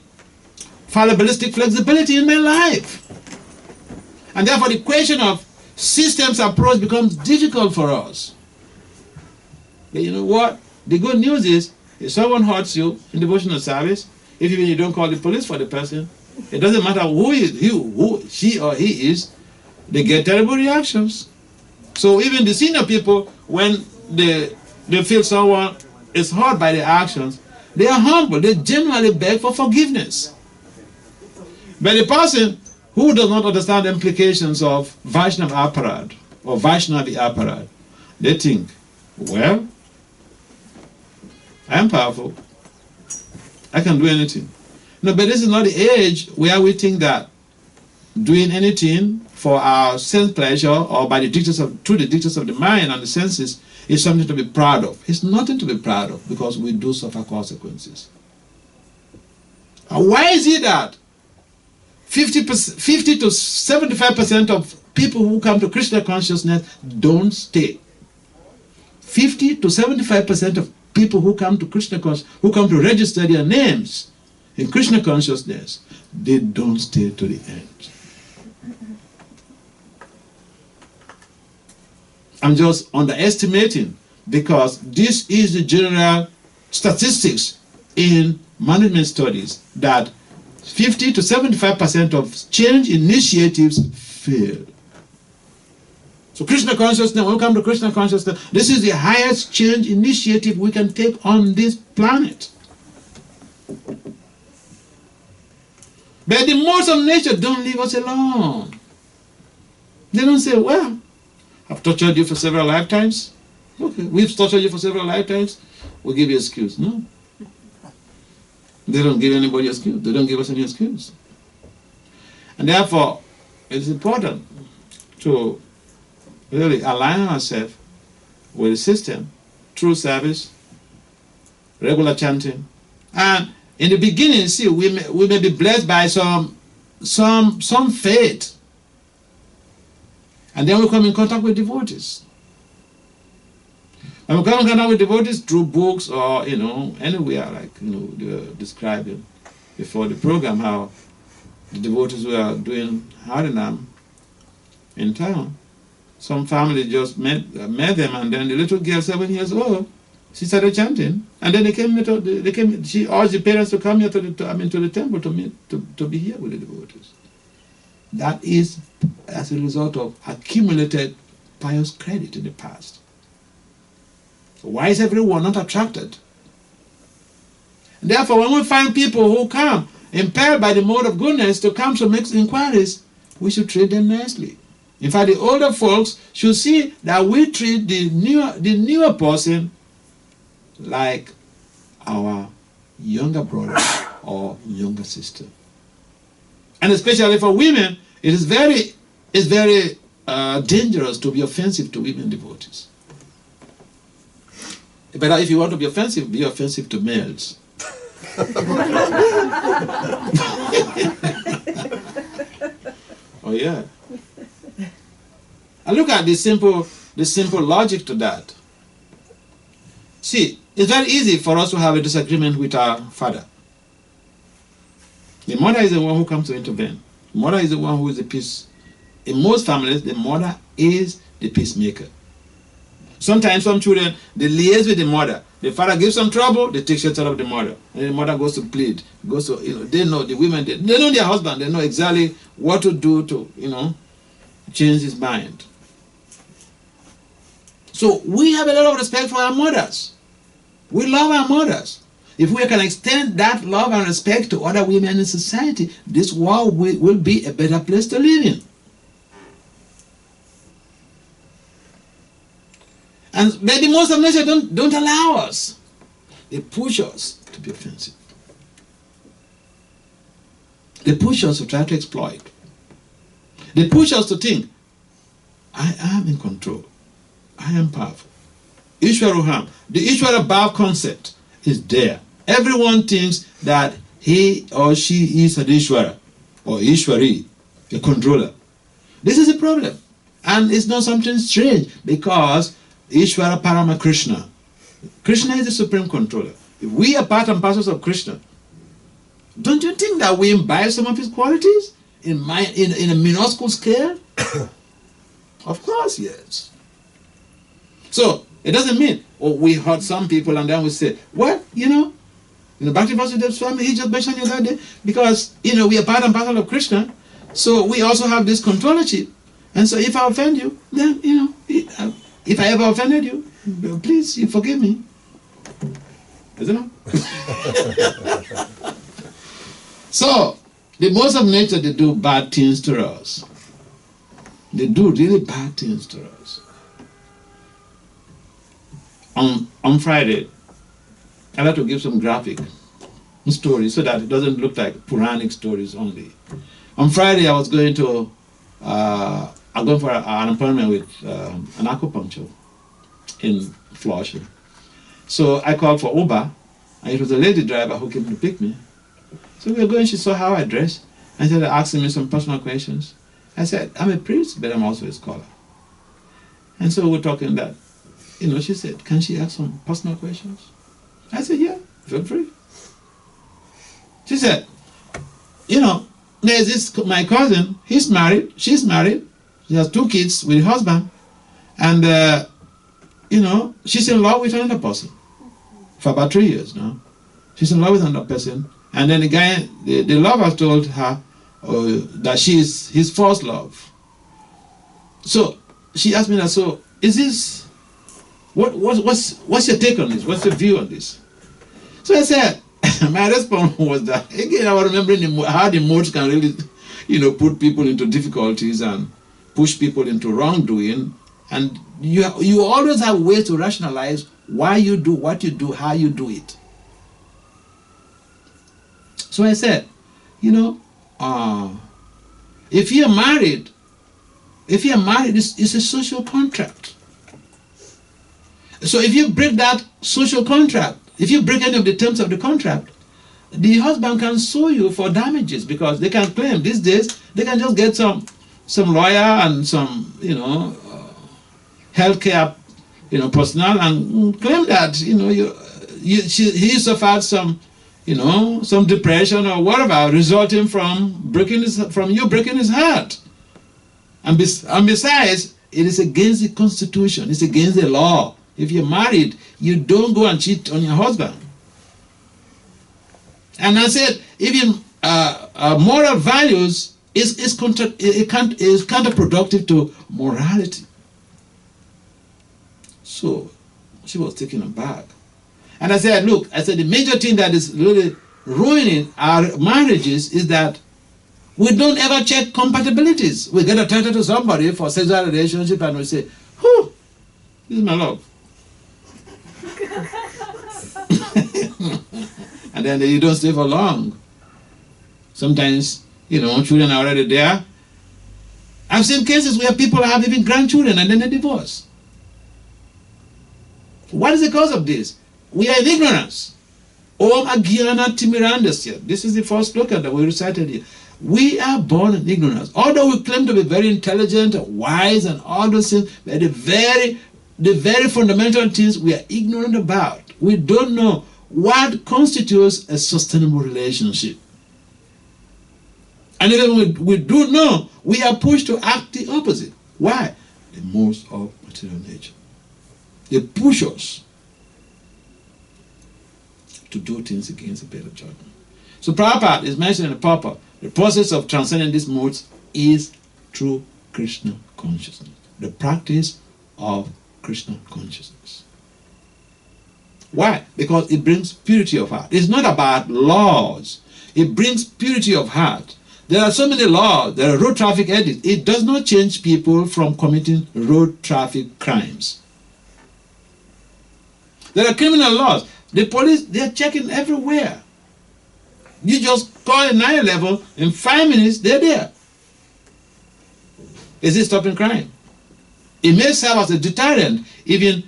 fallibilistic flexibility in my life. And therefore the question of systems approach becomes difficult for us. But you know what? The good news is, if someone hurts you in devotional service, if even you don't call the police for the person, it doesn't matter who she or he is, they get terrible reactions. So even the senior people, when they feel someone is hurt by their actions, they are humble. They genuinely beg for forgiveness. But the person who does not understand the implications of Vaishnava aparad or Vaishnavi aparad, they think, well, I am powerful. I can do anything. No, but this is not the age where we think that doing anything for our sense pleasure or by the dictates of, through the dictates of the mind and the senses is something to be proud of. It's nothing to be proud of because we do suffer consequences. And why is it that 50 to 75% of people who come to Krishna consciousness don't stay? 50 to 75% of people who come to Krishna consciousness, who come to register their names in Krishna consciousness, they don't stay to the end. I'm just underestimating because this is the general statistics in management studies that 50 to 75% of change initiatives fail. So Krishna consciousness, when we come to Krishna consciousness, this is the highest change initiative we can take on this planet. But the modes of nature don't leave us alone. They don't say, well, I've tortured you for several lifetimes. Okay, we've tortured you for several lifetimes. We'll give you an excuse. No. They don't give anybody an excuse. They don't give us any excuse. And therefore, it's important to really align ourselves with the system through service, regular chanting. And in the beginning, see, we may be blessed by some faith. And then we come in contact with devotees. And we come in contact with devotees through books or, anywhere, like, they were describing before the program how the devotees were doing Harinam in town. Some family just met them, and then the little girl, 7 years old, she started chanting, and then she urged the parents to come here to the temple to be here with the devotees. That is as a result of accumulated pious credit in the past. So why is everyone not attracted? And therefore, when we find people who come impelled by the mode of goodness to come to make inquiries, we should treat them nicely. In fact, the older folks should see that we treat the newer person like our younger brother or younger sister. And especially for women, it's very dangerous to be offensive to women devotees. But if you want to be offensive to males. Oh yeah. And look at the simple logic to that. See, it's very easy for us to have a disagreement with our father. The mother is the one who comes to intervene. The mother is the one who is the peace. In most families, the mother is the peacemaker. Sometimes some children, they liaise with the mother. The father gives some trouble, they take shelter of the mother. And the mother goes to plead. They know, the women, they know their husband. They know exactly what to do to, change his mind. So we have a lot of respect for our mothers. We love our mothers. If we can extend that love and respect to other women in society, this world will be a better place to live in. But the most of nature don't allow us. They push us to be offensive. They push us to try to exploit. They push us to think, I am in control. I am powerful. Ishwaruham, the Ishwara Bhav concept is there. Everyone thinks that he or she is an Ishwara or Ishwari, a controller. This is a problem. And it's not something strange because Ishwara Parama Krishna. Krishna is the supreme controller. If we are part and parcels of Krishna, don't you think that we imbibe some of his qualities in a minuscule scale? Of course, yes. So it doesn't mean, we hurt some people and then we say, well, Bhakti Vasudeva Swami, he just mentioned you that day because, we are part and parcel of Krishna, so we also have this controllership. And so if I offend you, then, if I ever offended you, please, you forgive me. Isn't it? So, the most of nature, they do bad things to us. They do really bad things to us. On Friday, I like to give some graphic stories so that it doesn't look like Puranic stories only. On Friday, I was going to, I'm going for an appointment with an acupuncture in Flushing. So I called for Uber, and it was a lady driver who came to pick me. So we were going, she saw how I dressed, and started asking me some personal questions. I said, I'm a priest, but I'm also a scholar. And so we're talking that, she said, can she ask some personal questions? I said, yeah, feel free. She said, there's this, my cousin, he's married, she's married, she has 2 kids with a husband, and, she's in love with another person for about 3 years now. She's in love with another person, and then the guy, the lover told her that she is his first love. So she asked me that, so is this, what's your take on this? What's your view on this? So I said, my response was that, again, I was remembering how the modes can really, put people into difficulties and push people into wrongdoing. And you always have ways to rationalize why you do what you do, how you do it. So I said, if you're married, it's a social contract. So if you break that social contract, if you break any of the terms of the contract, the husband can sue you for damages, because they can claim these days they can just get some lawyer and some healthcare personnel and claim that he suffered some some depression or whatever resulting from you breaking his heart, and besides, it is against the Constitution, it's against the law. If you're married, you don't go and cheat on your husband. And I said, even moral values is counterproductive to morality. So she was taken aback. And I said, look, the major thing that is really ruining our marriages is that we don't ever check compatibilities. We get attracted to somebody for sexual relationship and we say, whew, this is my love. And then you don't stay for long. Sometimes, children are already there. I've seen cases where people have even grandchildren and then they divorce. What is the cause of this? We are in ignorance. Om Agyana Timirandasya. This is the first sloka that we recited here. We are born in ignorance. Although we claim to be very intelligent, wise, and all those things, but the very fundamental things we are ignorant about. We don't know what constitutes a sustainable relationship. And even we do know, we are pushed to act the opposite. Why? The most of material nature. They push us to do things against a better judgment. So Prabhupada is mentioning in the purport, the process of transcending these modes is through Krishna consciousness. The practice of Krishna consciousness. Why? Because it brings purity of heart. It's not about laws. It brings purity of heart. There are so many laws. There are road traffic edicts. It does not change people from committing road traffic crimes. There are criminal laws. The police, they are checking everywhere. You just call a 911, in 5 minutes, they're there. Is it stopping crime? It may serve as a deterrent. Even,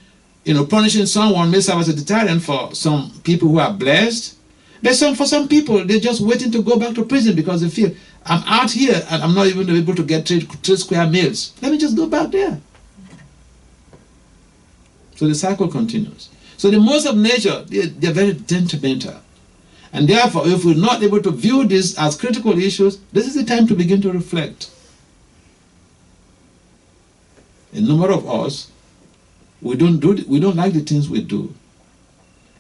punishing someone may serve as a deterrent for some people who are blessed. But for some people, they're just waiting to go back to prison because they feel, I'm out here and I'm not even able to get 3 square meals. Let me just go back there. So the cycle continues. So the modes of nature, they're very detrimental. And therefore, if we're not able to view this as critical issues, this is the time to begin to reflect. A number of us, we don't like the things we do.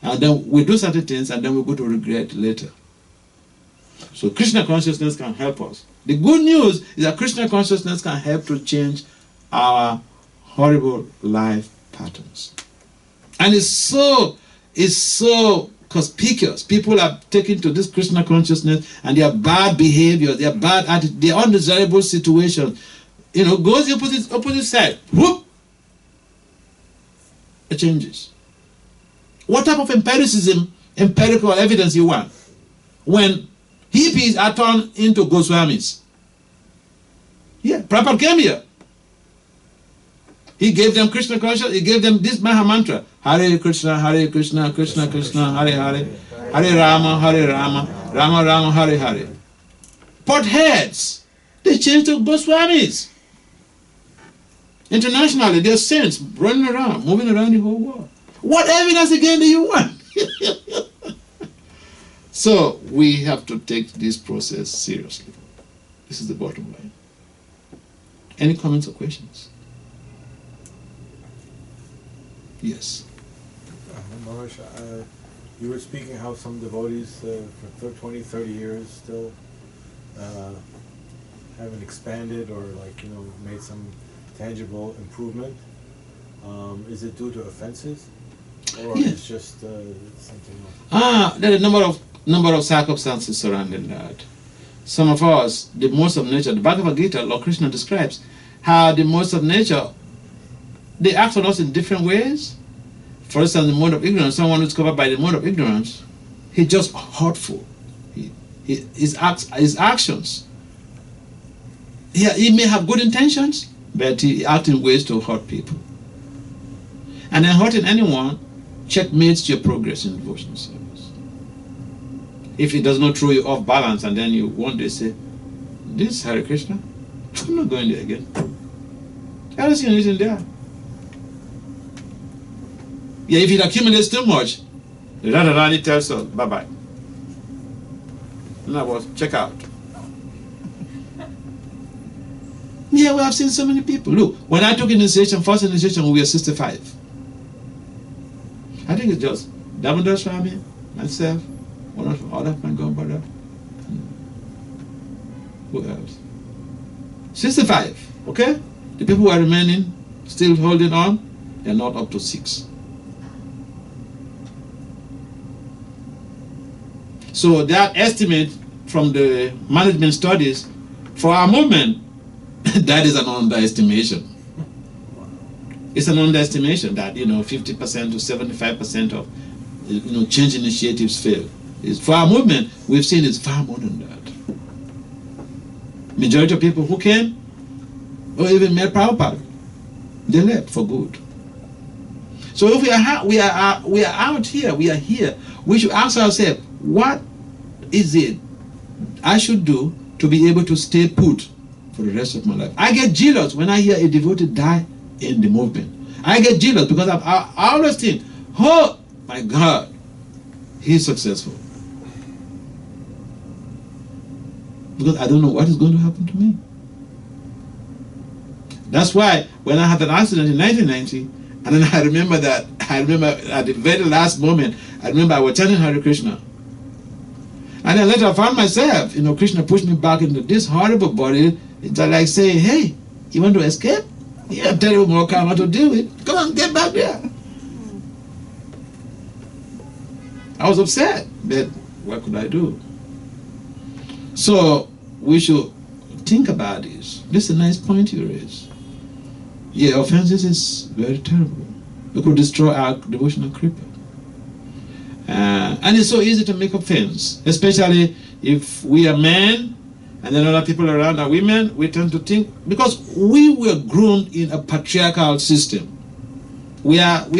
And then we do certain things and then we go to regret later. So Krishna consciousness can help us. The good news is that Krishna consciousness can help to change our horrible life patterns. And it's so conspicuous. People are taken to this Krishna consciousness and their bad behavior, their bad attitude, their undesirable situation, goes the opposite side. Whoop! It changes. What type of empirical evidence you want? When hippies are turned into Goswamis, Yeah, Prabhupada came here. He gave them Krishna consciousness. He gave them this Maha Mantra. Hare Krishna, Krishna Krishna, Hare Hare. Hare Rama, Rama Rama, Hare Hare. Pot heads, they changed to Goswamis. Internationally, they're saints running around, moving around the whole world. What evidence again do you want? So we have to take this process seriously. This is the bottom line. Any comments or questions? Yes. Maharaj, you were speaking how some devotees for 20, 30 years still haven't expanded or made some tangible improvement. Is it due to offenses? Or it's just something else? There are a number of circumstances surrounding that. Some of us, the modes of nature, the Bhagavad-gita, Lord Krishna describes how the modes of nature, they act on us in different ways. For instance, the mode of ignorance, someone who's covered by the mode of ignorance, he's just hurtful. His actions. He may have good intentions, but he acts in ways to hurt people. And then hurting anyone checkmates your progress in devotional service. If it does not throw you off balance and then you one day say, this Hare Krishna, I'm not going there again. I don't see anything there. Yeah, if it accumulates too much, it tells us, bye-bye. In other words, check out. Yeah, we have seen so many people. Look, when I took initiation, first initiation, we were 65. I think it's just Damodar Swami, myself, one of other my grandbrother. Who else? 65, okay? The people who are remaining, still holding on, they're not up to 6. So that estimate from the management studies for our movement, that is an underestimation. It's an underestimation that 50% to 75% of change initiatives fail. For our movement, we've seen it's far more than that. Majority of people who came, or even met Prabhupada, they left for good. So if we are out here, we are here, we should ask ourselves, what is it I should do to be able to stay put for the rest of my life? I get jealous when I hear a devotee die in the movement. I get jealous because I always think, oh my God, he's successful. Because I don't know what is going to happen to me. That's why when I had an accident in 1990, and then I remember at the very last moment, I remember I was chanting Hare Krishna. And then later I found myself, Krishna pushed me back into this horrible body. It's like saying, hey, you want to escape? You have terrible more karma to deal with. Come on, get back there. I was upset, but what could I do? So we should think about this. This is a nice point you raise. Yeah, offenses is very terrible. It could destroy our devotional kripa. And it's so easy to make offense, especially if we are men and then other people around are women. We tend to think, because we were groomed in a patriarchal system. We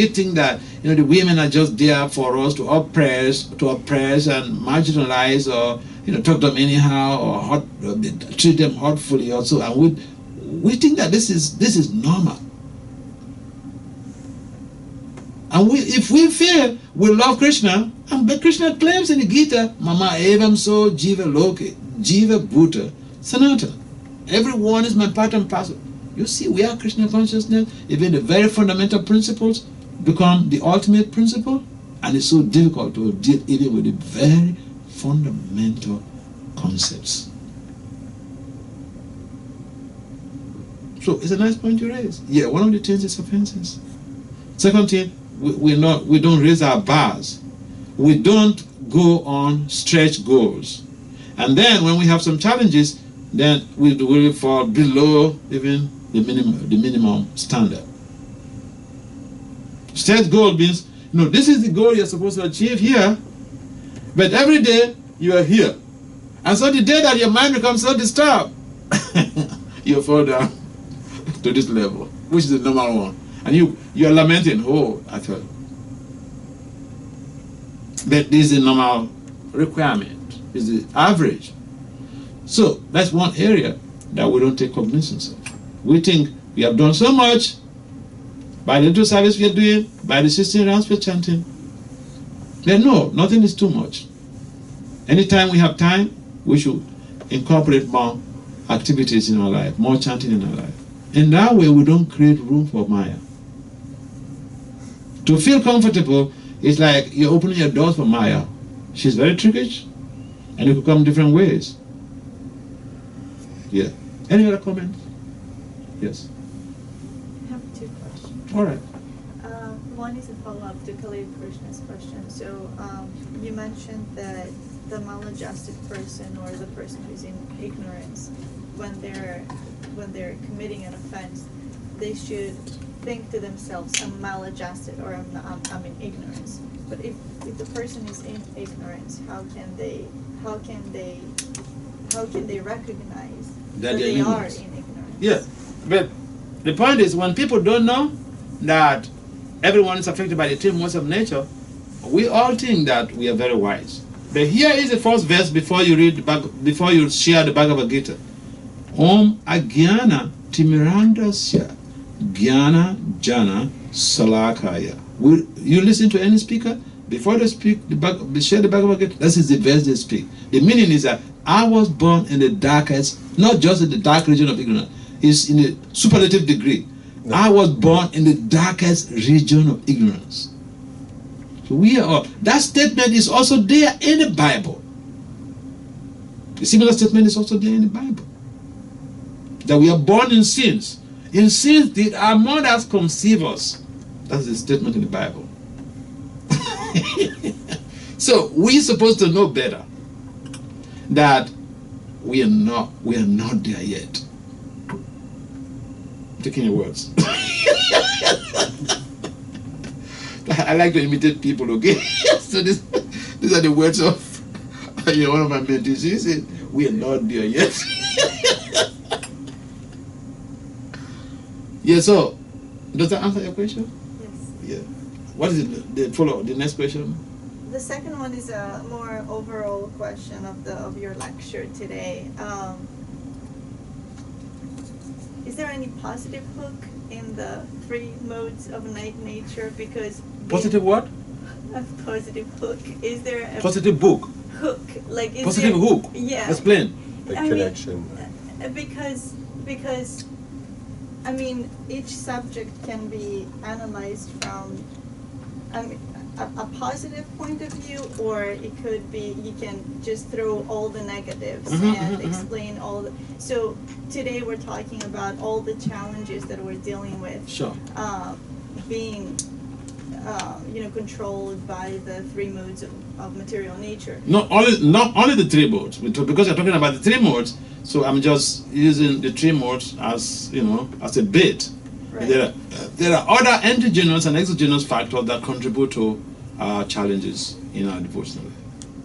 think that the women are just there for us to oppress and marginalize, or talk to them anyhow, or treat them hurtfully also. And we think that this is normal. And if we feel we love Krishna, but Krishna claims in the Gita, Mama evam so jiva loke, jiva bhuta, sanatana. Everyone is my part and parcel. You see, we are Krishna consciousness. Even the very fundamental principles become the ultimate principle, and it's so difficult to deal even with the very fundamental concepts. So it's a nice point you raise. Yeah, one of the things is offenses. Second thing, we don't raise our bars. We don't go on stretch goals. And then when we have some challenges, then we will fall below even the minimum standard. Stretch goal means, this is the goal you're supposed to achieve here, but every day you are here. And so the day that your mind becomes so disturbed, you fall down to this level, which is the normal one. And you are lamenting, oh, I fell. But this is the normal requirement, is the average. So that's one area that we don't take cognizance of. We think we have done so much by the little service we are doing, by the 16 rounds we're chanting. Then no, nothing is too much. Anytime we have time, we should incorporate more activities in our life, more chanting in our life. In that way, we don't create room for Maya. To feel comfortable, it's like you're opening your doors for Maya. She's very trickish, and it could come different ways. Yeah. Any other comments? Yes. I have two questions. All right. One is a follow-up to Kali Krishna's question. So you mentioned that the maladjusted person or the person who's in ignorance, when they're committing an offense, they should think to themselves, I'm maladjusted or I'm in ignorance. But if the person is in ignorance, how can they recognize that they are in ignorance? Yeah, but the point is, when people don't know that everyone is affected by the three modes of nature, we all think that we are very wise. But here is the first verse before you read before you share the Bhagavad-gita. Om Agyana Timirandasya Gyana Jana Salakaya. Will you listen to any speaker? Before they speak, share the Bhagavad-gita, this is the verse they speak. The meaning is that I was born in the darkest, not just in the dark region of ignorance, it's in a superlative degree. No. I was born in the darkest region of ignorance. So we are, that statement is also there in the Bible. A similar statement is also there in the Bible. That we are born in sins. In sins did our mothers conceive us. That's the statement in the Bible. So we're supposed to know better that we are not there yet. Taking your words. I like to imitate people, okay? So these are the words of one of my mentees. He said, we are not there yet. Yeah, so does that answer your question? Yes. Yeah. What is it? The next question? The second one is a more overall question of your lecture today. Is there any positive hook in the three modes of nature? Because Positive what? A positive hook. Is there a Positive book. hook? Like is Positive there, hook. Yeah. Explain. The I mean, connection. Because I mean, each subject can be analyzed from a positive point of view, or it could be you can just throw all the negatives and explain all the. So today we're talking about all the challenges that we're dealing with. Sure. Being controlled by the three modes of material nature. Not only the three modes, because you're talking about the three modes. So I'm just using the three modes as as a bait. Right. There are other endogenous and exogenous factors that contribute to challenges in our devotional life.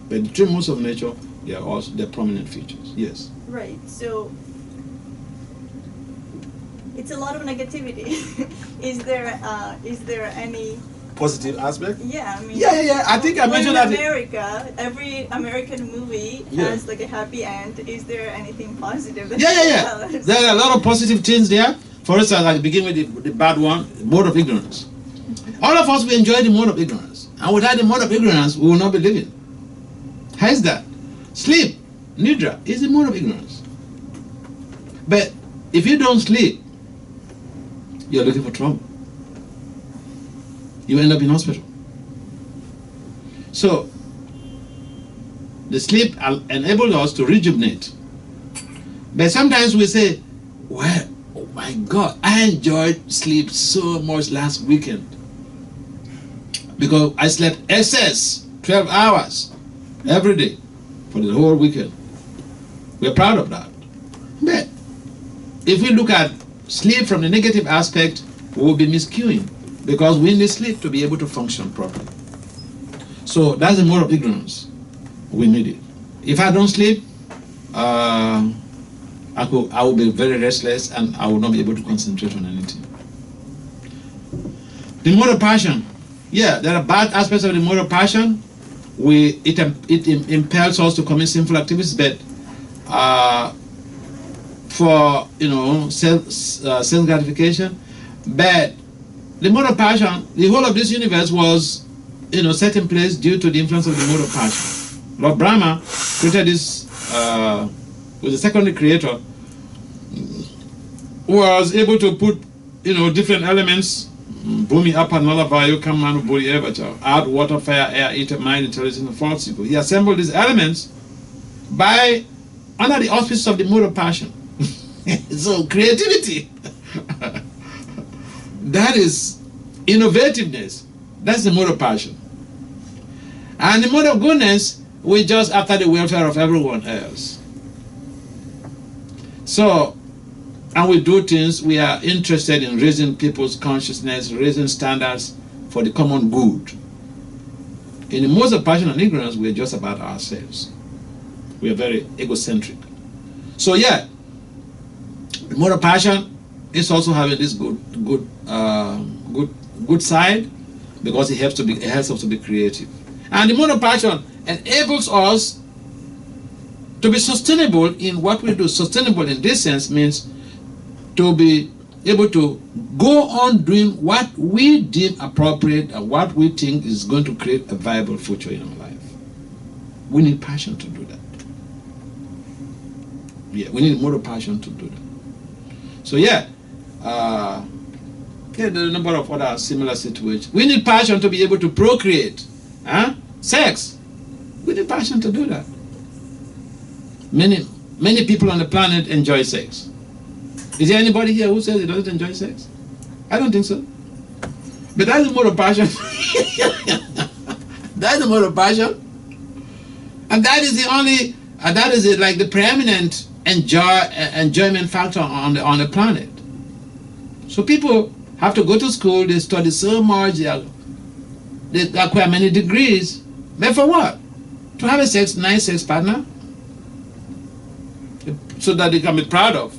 But the three modes of nature, they're prominent features. Yes. Right. So it's a lot of negativity. Is there any Positive aspect? Yeah, I mean. Yeah. I think I mentioned that. In America, every American movie has like a happy end. Is there anything positive? That Yeah. There are a lot of positive things there. For instance, I begin with the bad one, mode of ignorance. All of us, we enjoy the mode of ignorance. And without the mode of ignorance, we will not be living. How is that? Sleep, nidra, is the mode of ignorance. But if you don't sleep, you're looking for trouble. You end up in hospital. So, the sleep enables us to rejuvenate. But sometimes we say, well, oh my God, I enjoyed sleep so much last weekend. Because I slept excess, 12 hours, every day, for the whole weekend. We're proud of that. But if we look at sleep from the negative aspect, we will be miscuing. Because we need sleep to be able to function properly. So that's the mode of ignorance. We need it. If I don't sleep, I I will be very restless and I will not be able to concentrate on anything. The mode of passion. Yeah, there are bad aspects of the mode of passion. It impels us to commit sinful activities, but for self gratification. But the mode of passion, the whole of this universe was set in place due to the influence of the mode of passion. Lord Brahma created this, was a secondary creator, who was able to put different elements, Bhumi, Apa, Nala, Vayu, Kamanu, Buri, Evacha, earth, water, fire, air, ether, mind, intelligence, and false people. He assembled these elements under the auspices of the mode of passion. So creativity, that is innovativeness. That's the mode of passion. And the mode of goodness, we just after the welfare of everyone else. So, and we do things, we are interested in raising people's consciousness, raising standards for the common good. In the modes of passion and ignorance, we are just about ourselves. We are very egocentric. So yeah, the mode of passion is also having this good side, because it helps us to be creative. And the mode of passion enables us to be sustainable in what we do. Sustainable in this sense means to be able to go on doing what we deem appropriate and what we think is going to create a viable future in our life. We need passion to do that. Yeah, we need more passion to do that. So yeah, there are a number of other similar situations. We need passion to be able to procreate. Sex. We need passion to do that. Many people on the planet enjoy sex. Is there anybody here who says he doesn't enjoy sex? I don't think so. But that's the mode of passion. That's the mode of passion. And that is the only, like the preeminent enjoyment factor on the planet. So people have to go to school, they study so much, they acquire many degrees. But for what? To have a nice sex partner? So that they can be proud of.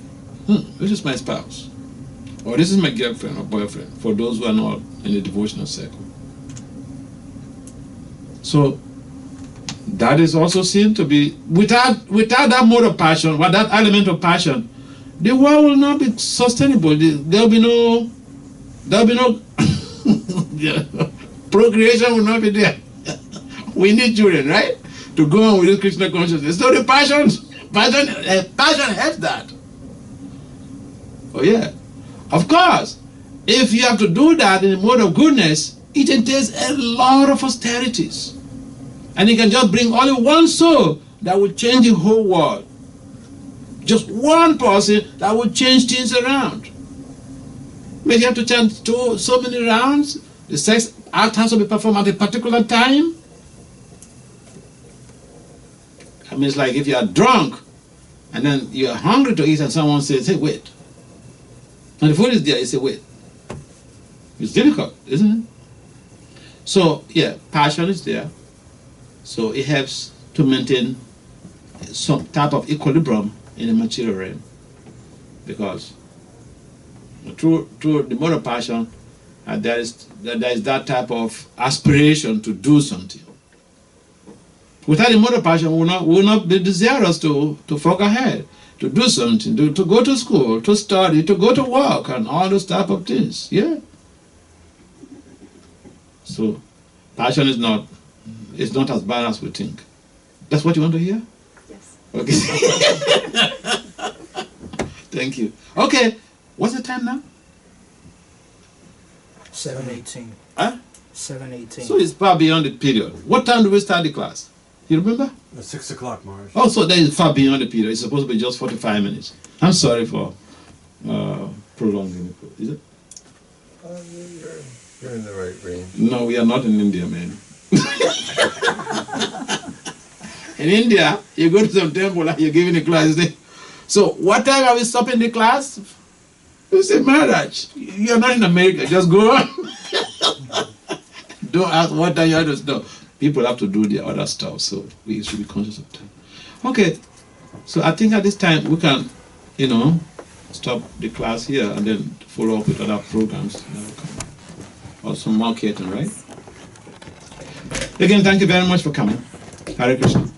This is my spouse. Or this is my girlfriend or boyfriend, for those who are not in the devotional circle. So that is also seen to be, without that mode of passion, with that element of passion, the world will not be sustainable. There'll be no procreation will not be there. We need children, right? To go on with this Krishna consciousness. So the passion helps that. Oh yeah. Of course, if you have to do that in the mode of goodness, it entails a lot of austerities. And you can just bring only one soul that will change the whole world. Just one person that will change things around. Maybe you have to chant so many rounds. The sex act has to be performed at a particular time. I mean, it's like if you are drunk and then you are hungry to eat and someone says, hey, wait. And the food is there, you say, wait. It's difficult, isn't it? So, yeah, passion is there. So it helps to maintain some type of equilibrium in the material realm. Because through the mode of passion, there is that type of aspiration to do something. Without the mode of passion, we will not be desirous to forge ahead, to do something, to go to school, to study, to go to work, and all those type of things. Yeah. So, passion is not as bad as we think. That's what you want to hear? Yes. Okay. Thank you. Okay. What's the time now? 7:18. Huh? 7:18. So it's far beyond the period. What time do we start the class? You remember? At 6 o'clock, Maharaj. Oh, so that is far beyond the period. It's supposed to be just 45 minutes. I'm sorry for prolonging it. Is it? You're in the right range. No, we are not in India, man. In India, you go to some temple and you're giving a class. They say, so what time are we stopping the class? You say, Maharaj, you're not in America. Just go on. Don't ask what time you have to stop. People have to do their other stuff, so we should be conscious of time. Okay, so I think at this time we can stop the class here and then follow up with other programs that will come. Or some marketing, right? Again, thank you very much for coming. Hare Krishna.